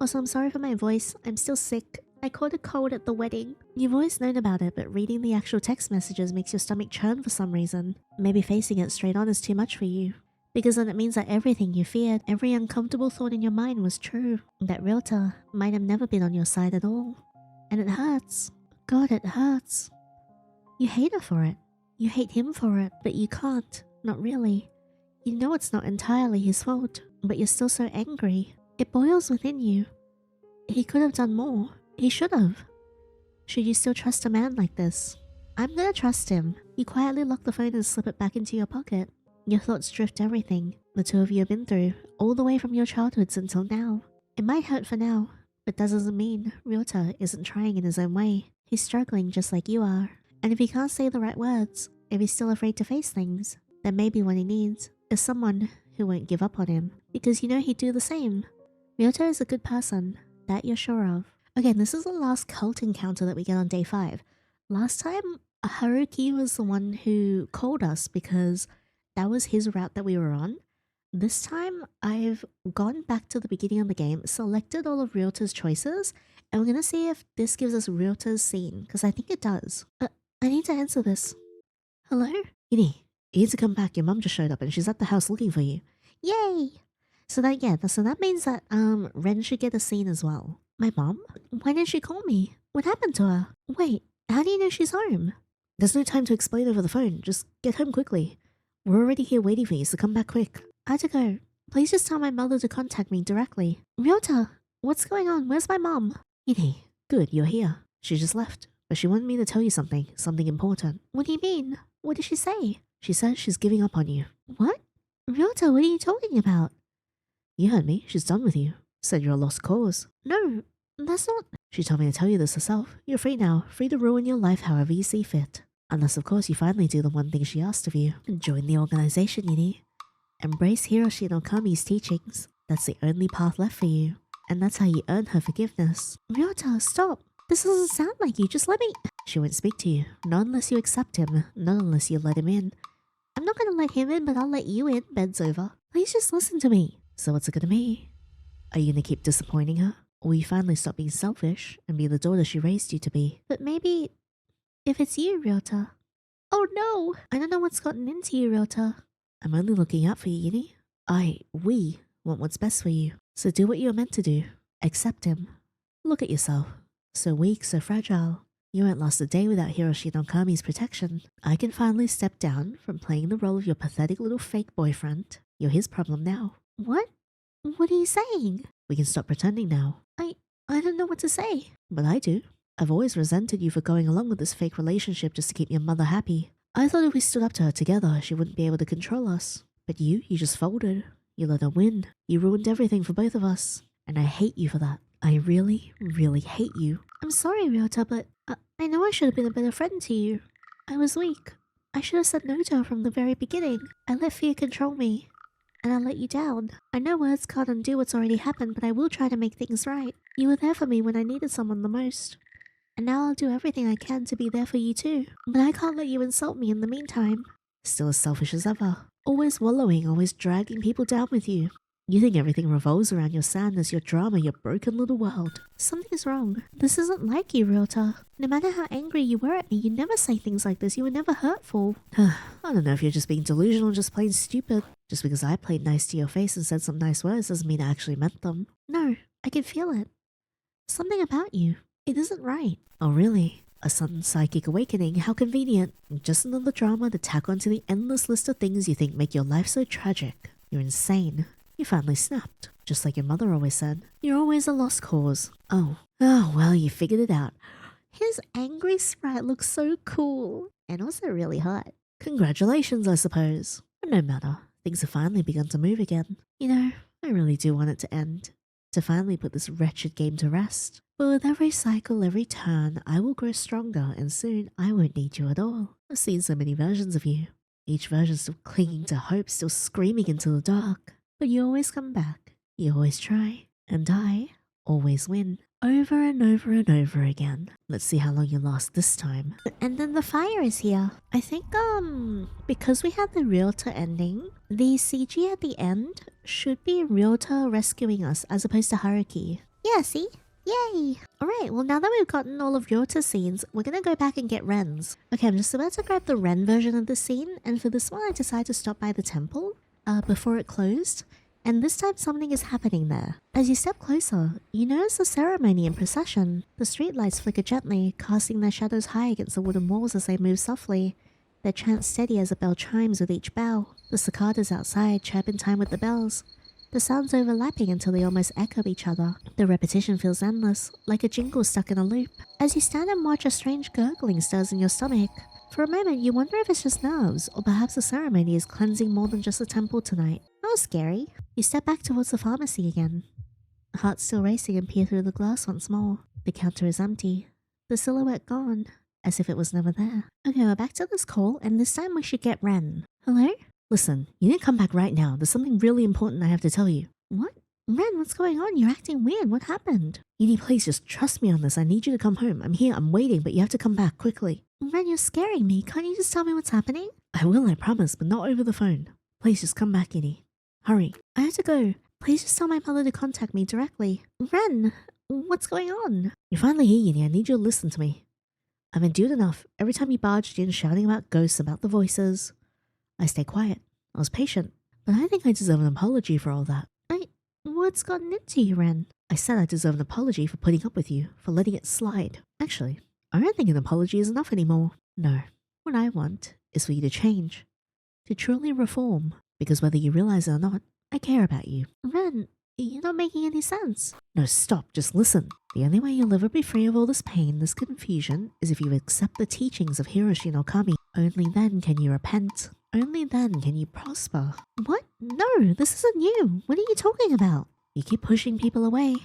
Also, I'm sorry for my voice. I'm still sick. I caught a cold at the wedding. You've always known about it, but reading the actual text messages makes your stomach churn for some reason. Maybe facing it straight on is too much for you. Because then it means that everything you feared, every uncomfortable thought in your mind was true. That Ryota might have never been on your side at all. And it hurts. God, it hurts. You hate her for it. You hate him for it, but you can't. Not really. You know it's not entirely his fault, but you're still so angry. It boils within you. He could have done more. He should have. Should you still trust a man like this? I'm gonna trust him. You quietly lock the phone and slip it back into your pocket. Your thoughts drift everything the two of you have been through, all the way from your childhoods until now. It might hurt for now, but that doesn't mean Ryota isn't trying in his own way. He's struggling just like you are. And if he can't say the right words, if he's still afraid to face things, then maybe what he needs is someone who won't give up on him. Because you know he'd do the same. Ryota is a good person, that you're sure of. Okay, this is the last cult encounter that we get on day 5. Last time, Haruki was the one who called us because that was his route that we were on. This time, I've gone back to the beginning of the game, selected all of Ryota's choices, and we're gonna see if this gives us Ryota's scene, because I think it does. I need to answer this. Hello? Yini, you need to come back. Your mom just showed up and she's at the house looking for you. Yay! So that means that Ren should get a scene as well. My mom? Why didn't she call me? What happened to her? Wait, How do you know she's home? There's no time to explain over the phone. Just get home quickly. We're already here waiting for you, so come back quick. I had to go. Please just tell my mother to contact me directly. Ryota, what's going on? Where's my mom? Yini, good, you're here. She just left, but she wanted me to tell you something important. What do you mean? What did she say? She says she's giving up on you. What? Ryota, what are you talking about? You heard me. She's done with you. Said you're a lost cause. No, that's not... She told me to tell you this herself. You're free now, free to ruin your life however you see fit. Unless, of course, you finally do the one thing she asked of you. Join the organization, Yini. Embrace Hiroshi no Kami's teachings. That's the only path left for you. And that's how you earn her forgiveness. Ryota, stop. This doesn't sound like you. Just let me... She won't speak to you. Not unless you accept him. Not unless you let him in. I'm not gonna let him in, but I'll let you in. Bed's over. Please just listen to me. So what's it gonna be? Are you gonna keep disappointing her? Or will you finally stop being selfish and be the daughter she raised you to be? But maybe... if it's you, Ryota. Oh no! I don't know what's gotten into you, Ryota. I'm only looking out for you, Yini. We want what's best for you. So do what you're meant to do. Accept him. Look at yourself. So weak, so fragile. You won't last a day without Hiroshi no Kami's protection. I can finally step down from playing the role of your pathetic little fake boyfriend. You're his problem now. What? What are you saying? We can stop pretending now. I don't know what to say. But I do. I've always resented you for going along with this fake relationship just to keep your mother happy. I thought if we stood up to her together, she wouldn't be able to control us. But you just folded. You let her win. You ruined everything for both of us. And I hate you for that. I really, really hate you. I'm sorry, Ryota, but I know I should have been a better friend to you. I was weak. I should have said no to her from the very beginning. I let fear control me. And I let you down. I know words can't undo what's already happened, but I will try to make things right. You were there for me when I needed someone the most. And now I'll do everything I can to be there for you too. But I can't let you insult me in the meantime. Still as selfish as ever. Always wallowing, always dragging people down with you. You think everything revolves around your sadness, your drama, your broken little world. Something's wrong. This isn't like you, Ryota. No matter how angry you were at me, you never say things like this. You were never hurtful. I don't know if you're just being delusional or just plain stupid. Just because I played nice to your face and said some nice words doesn't mean I actually meant them. No, I can feel it. Something about you. It isn't right. Oh, really? A sudden psychic awakening? How convenient. Just another drama to tack onto the endless list of things you think make your life so tragic. You're insane. You finally snapped. Just like your mother always said. You're always a lost cause. Oh, well, you figured it out. His angry sprite looks so cool. And also really hot. Congratulations, I suppose. But no matter. Things have finally begun to move again. You know, I really do want it to end. To finally put this wretched game to rest. But with every cycle, every turn, I will grow stronger and soon I won't need you at all. I've seen so many versions of you. Each version still clinging to hope, still screaming into the dark. But you always come back. You always try. And I always win. Over and over and over again. Let's see how long you last this time. And then the fire is here. I think, because we had the Ryota ending, the CG at the end should be Ryota rescuing us as opposed to Haruki. Yeah, see? Yay! Alright, well now that we've gotten all of Ryota's scenes, we're gonna go back and get Ren's. Okay, I'm just about to grab the Ren version of the scene, and for this one I decided to stop by the temple before it closed. And this time something is happening there. As you step closer, you notice a ceremony in procession. The streetlights flicker gently, casting their shadows high against the wooden walls as they move softly. Their chant steady as a bell chimes with each bell. The cicadas outside chirp in time with the bells. The sounds overlapping until they almost echo each other. The repetition feels endless, like a jingle stuck in a loop. As you stand and watch, a strange gurgling stirs in your stomach. For a moment, you wonder if it's just nerves, or perhaps the ceremony is cleansing more than just a temple tonight. That was scary. You step back towards the pharmacy again. Heart still racing and peer through the glass once more. The counter is empty. The silhouette gone, as if it was never there. Okay, we're back to this call, and this time we should get Ren. Hello? Listen, you need to come back right now. There's something really important I have to tell you. What? Ren, what's going on? You're acting weird. What happened? Yini, please just trust me on this. I need you to come home. I'm here. I'm waiting, but you have to come back quickly. Ren, you're scaring me. Can't you just tell me what's happening? I will, I promise, but not over the phone. Please just come back, Yini. Hurry. I have to go. Please just tell my mother to contact me directly. Ren, what's going on? You're finally here, Yini. I need you to listen to me. I've endured enough. Every time you barged in shouting about ghosts, about the voices, I stayed quiet. I was patient. But I think I deserve an apology for all that. What's gotten into you, Ren? I said I deserve an apology for putting up with you, for letting it slide. Actually, I don't think an apology is enough anymore. No, what I want is for you to change, to truly reform, because whether you realize it or not, I care about you. Ren, you're not making any sense. No, stop, just listen. The only way you'll ever be free of all this pain, this confusion, is if you accept the teachings of Hiroshi no Kami. Only then can you repent. Only then can you prosper. What? No, this isn't you. What are you talking about? You keep pushing people away.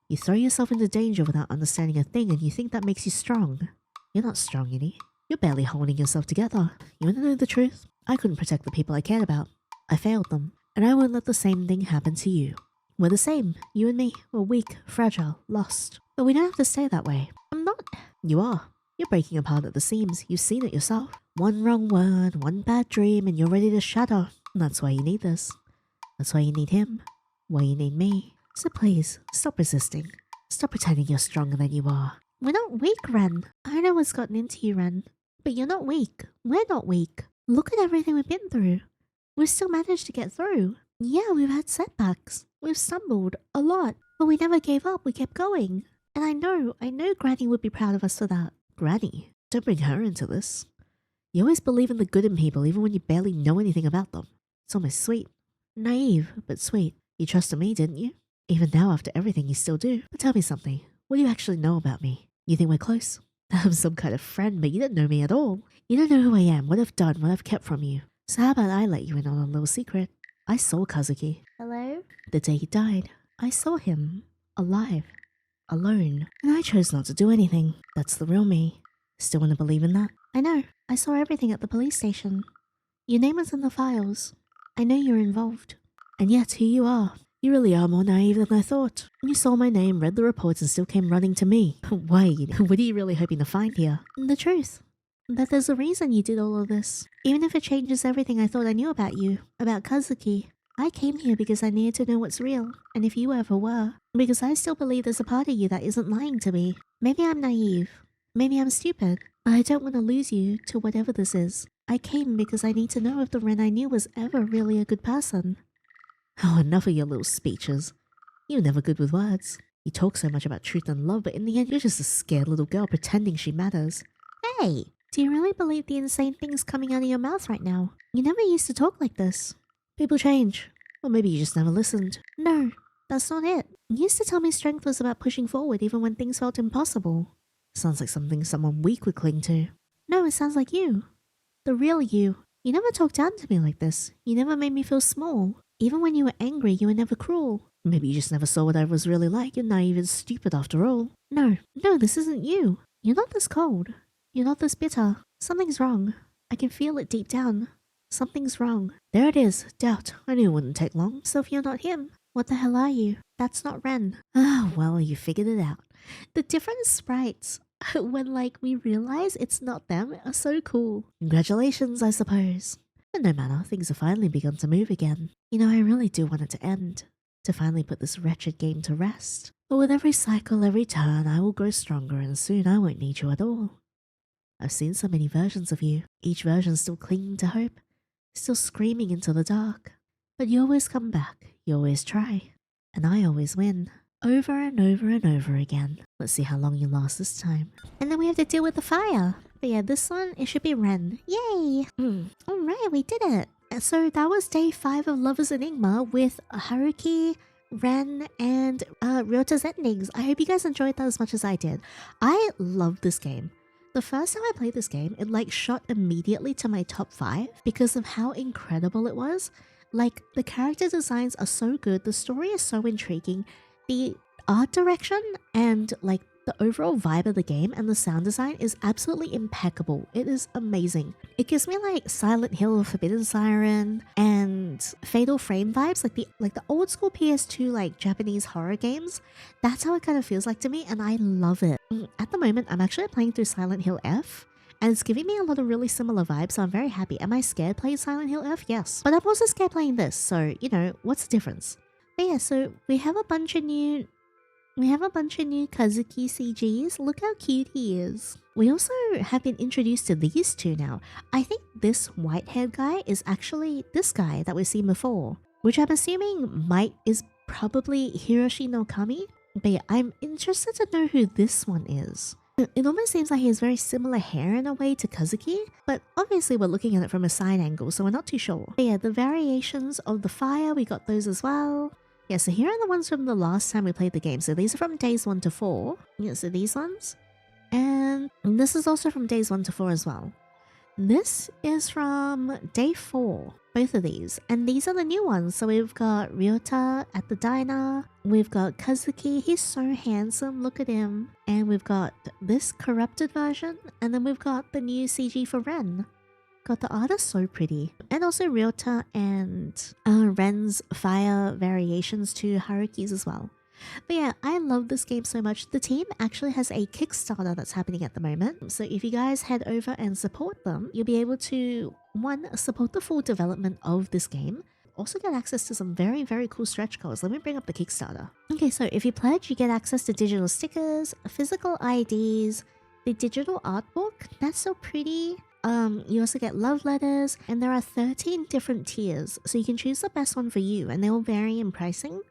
You throw yourself into danger without understanding a thing and you think that makes you strong. You're not strong, Yinny. You're barely holding yourself together. You want to know the truth? I couldn't protect the people I cared about. I failed them. And I won't let the same thing happen to you. We're the same. You and me. We're weak, fragile, lost. But we don't have to stay that way. I'm not. You are. You're breaking apart at the seams. You've seen it yourself. One wrong word, one bad dream, and you're ready to shatter. And that's why you need this. That's why you need him. Why you need me. So please, stop resisting. Stop pretending you're stronger than you are. We're not weak, Ren. I know what's gotten into you, Ren. But you're not weak. We're not weak. Look at everything we've been through. We've still managed to get through. Yeah, we've had setbacks. We've stumbled a lot. But we never gave up. We kept going. And I know Granny would be proud of us for that. Granny? Don't bring her into this. You always believe in the good in people even when you barely know anything about them. It's almost sweet. Naive, but sweet. You trusted me, didn't you? Even now after everything you still do. But tell me something. What do you actually know about me? You think we're close? I'm some kind of friend, but you don't know me at all. You don't know who I am, what I've done, what I've kept from you. So how about I let you in on a little secret? I saw Kazuki. Hello? The day he died, I saw him. Alive. Alone. And I chose not to do anything. That's the real me. Still want to believe in that? I know. I saw everything at the police station. Your name was in the files. I know you're involved. And yet, here you are. You really are more naive than I thought. You saw my name, read the reports, and still came running to me. Wait, what are you really hoping to find here? The truth. That there's a reason you did all of this. Even if it changes everything I thought I knew about you, about Kazuki. I came here because I needed to know what's real, and if you ever were. Because I still believe there's a part of you that isn't lying to me. Maybe I'm naive. Maybe I'm stupid. But I don't want to lose you to whatever this is. I came because I need to know if the Ren I knew was ever really a good person. Oh, enough of your little speeches. You're never good with words. You talk so much about truth and love, but in the end you're just a scared little girl pretending she matters. Hey, do you really believe the insane things coming out of your mouth right now? You never used to talk like this. People change. Or maybe you just never listened. No, that's not it. You used to tell me strength was about pushing forward even when things felt impossible. Sounds like something someone weak would cling to. No, it sounds like you. The real you. You never talked down to me like this. You never made me feel small. Even when you were angry, you were never cruel. Maybe you just never saw what I was really like. You're naive and stupid after all. No, this isn't you. You're not this cold. You're not this bitter. Something's wrong. I can feel it deep down. Something's wrong. There it is. Doubt. I knew it wouldn't take long. So if you're not him, what the hell are you? That's not Ren. Ah, well, you figured it out. The different sprites, when we realize it's not them, are so cool. Congratulations, I suppose. But no matter, things have finally begun to move again. You know, I really do want it to end. To finally put this wretched game to rest. But with every cycle, every turn, I will grow stronger and soon I won't need you at all. I've seen so many versions of you, each version still clinging to hope, still screaming into the dark. But you always come back, you always try, and I always win. Over and over and over again. Let's see how long you last this time. And then we have to deal with the fire. But yeah, this one, it should be Ren. Yay! Alright, we did it. So that was day 5 of Lover's Enigma with Haruki, Ren, and Ryota's endings. I hope you guys enjoyed that as much as I did. I love this game. The first time I played this game, it shot immediately to my top 5 because of how incredible it was. The character designs are so good, the story is so intriguing, the art direction and the overall vibe of the game and the sound design is absolutely impeccable. It is amazing. It gives me Silent Hill, Forbidden Siren, and Fatal Frame vibes, like the old school PS2 Japanese horror games. That's how it kind of feels like to me, and I love it. At the moment, I'm actually playing through Silent Hill F, and it's giving me a lot of really similar vibes, so I'm very happy. Am I scared playing Silent Hill F? Yes. But I'm also scared playing this, so, you know, what's the difference? But yeah, so we have a bunch of new Kazuki CGs. Look how cute he is. We also have been introduced to these two now. I think this white-haired guy is actually this guy that we've seen before, which I'm assuming is probably Hiroshi no Kami. But yeah, I'm interested to know who this one is. It almost seems like he has very similar hair in a way to Kazuki, but obviously we're looking at it from a side angle, so we're not too sure. But yeah, the variations of the fire, we got those as well. Yeah, so here are the ones from the last time we played the game. So these are from days 1 to 4. Yeah, so these ones. And this is also from days 1 to 4 as well. This is from day 4, both of these. And these are the new ones. So we've got Ryota at the diner. We've got Kazuki. He's so handsome. Look at him. And we've got this corrupted version. And then we've got the new CG for Ren. God, the art is so pretty. And also Ryota and Ren's fire variations to Haruki's as well. But yeah, I love this game so much. The team actually has a Kickstarter that's happening at the moment. So if you guys head over and support them, you'll be able to, 1, support the full development of this game. Also get access to some very, very cool stretch goals. Let me bring up the Kickstarter. Okay, so if you pledge, you get access to digital stickers, physical IDs, the digital art book. That's so pretty. You also get love letters, and there are 13 different tiers. So you can choose the best one for you, and they will vary in pricing.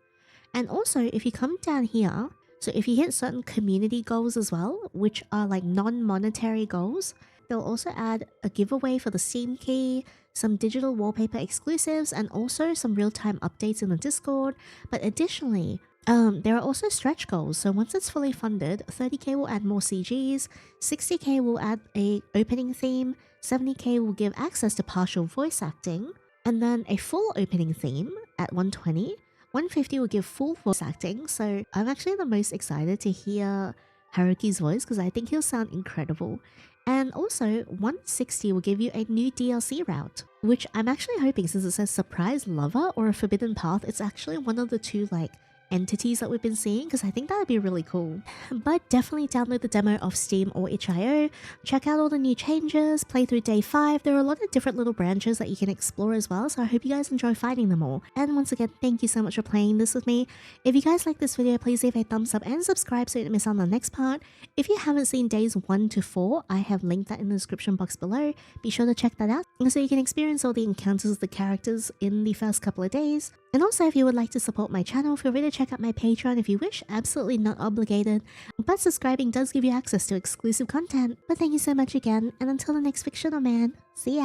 And also, if you come down here, so if you hit certain community goals as well, which are like non-monetary goals, they'll also add a giveaway for the Steam key, some digital wallpaper exclusives, and also some real-time updates in the Discord. But additionally, there are also stretch goals. So once it's fully funded, 30k will add more CGs, 60k will add a opening theme, 70k will give access to partial voice acting, and then a full opening theme at 120. 150 will give full voice acting, so I'm actually the most excited to hear Haruki's voice because I think he'll sound incredible. And also, 160 will give you a new DLC route, which I'm actually hoping, since it says Surprise Lover or a Forbidden Path, it's actually one of the two entities that we've been seeing, because I think that would be really cool. But definitely download the demo off Steam or itch.io, check out all the new changes, play through day 5. There are a lot of different little branches that you can explore as well, so I hope you guys enjoy finding them all. And once again, thank you so much for playing this with me. If you guys like this video, please leave a thumbs up and subscribe so you don't miss out on the next part. If you haven't seen days 1 to 4, I have linked that in the description box below. Be sure to check that out so you can experience all the encounters of the characters in the first couple of days. And also, if you would like to support my channel, feel free to check out my Patreon if you wish, absolutely not obligated. But subscribing does give you access to exclusive content. But thank you so much again, and until the next fictional man, see ya!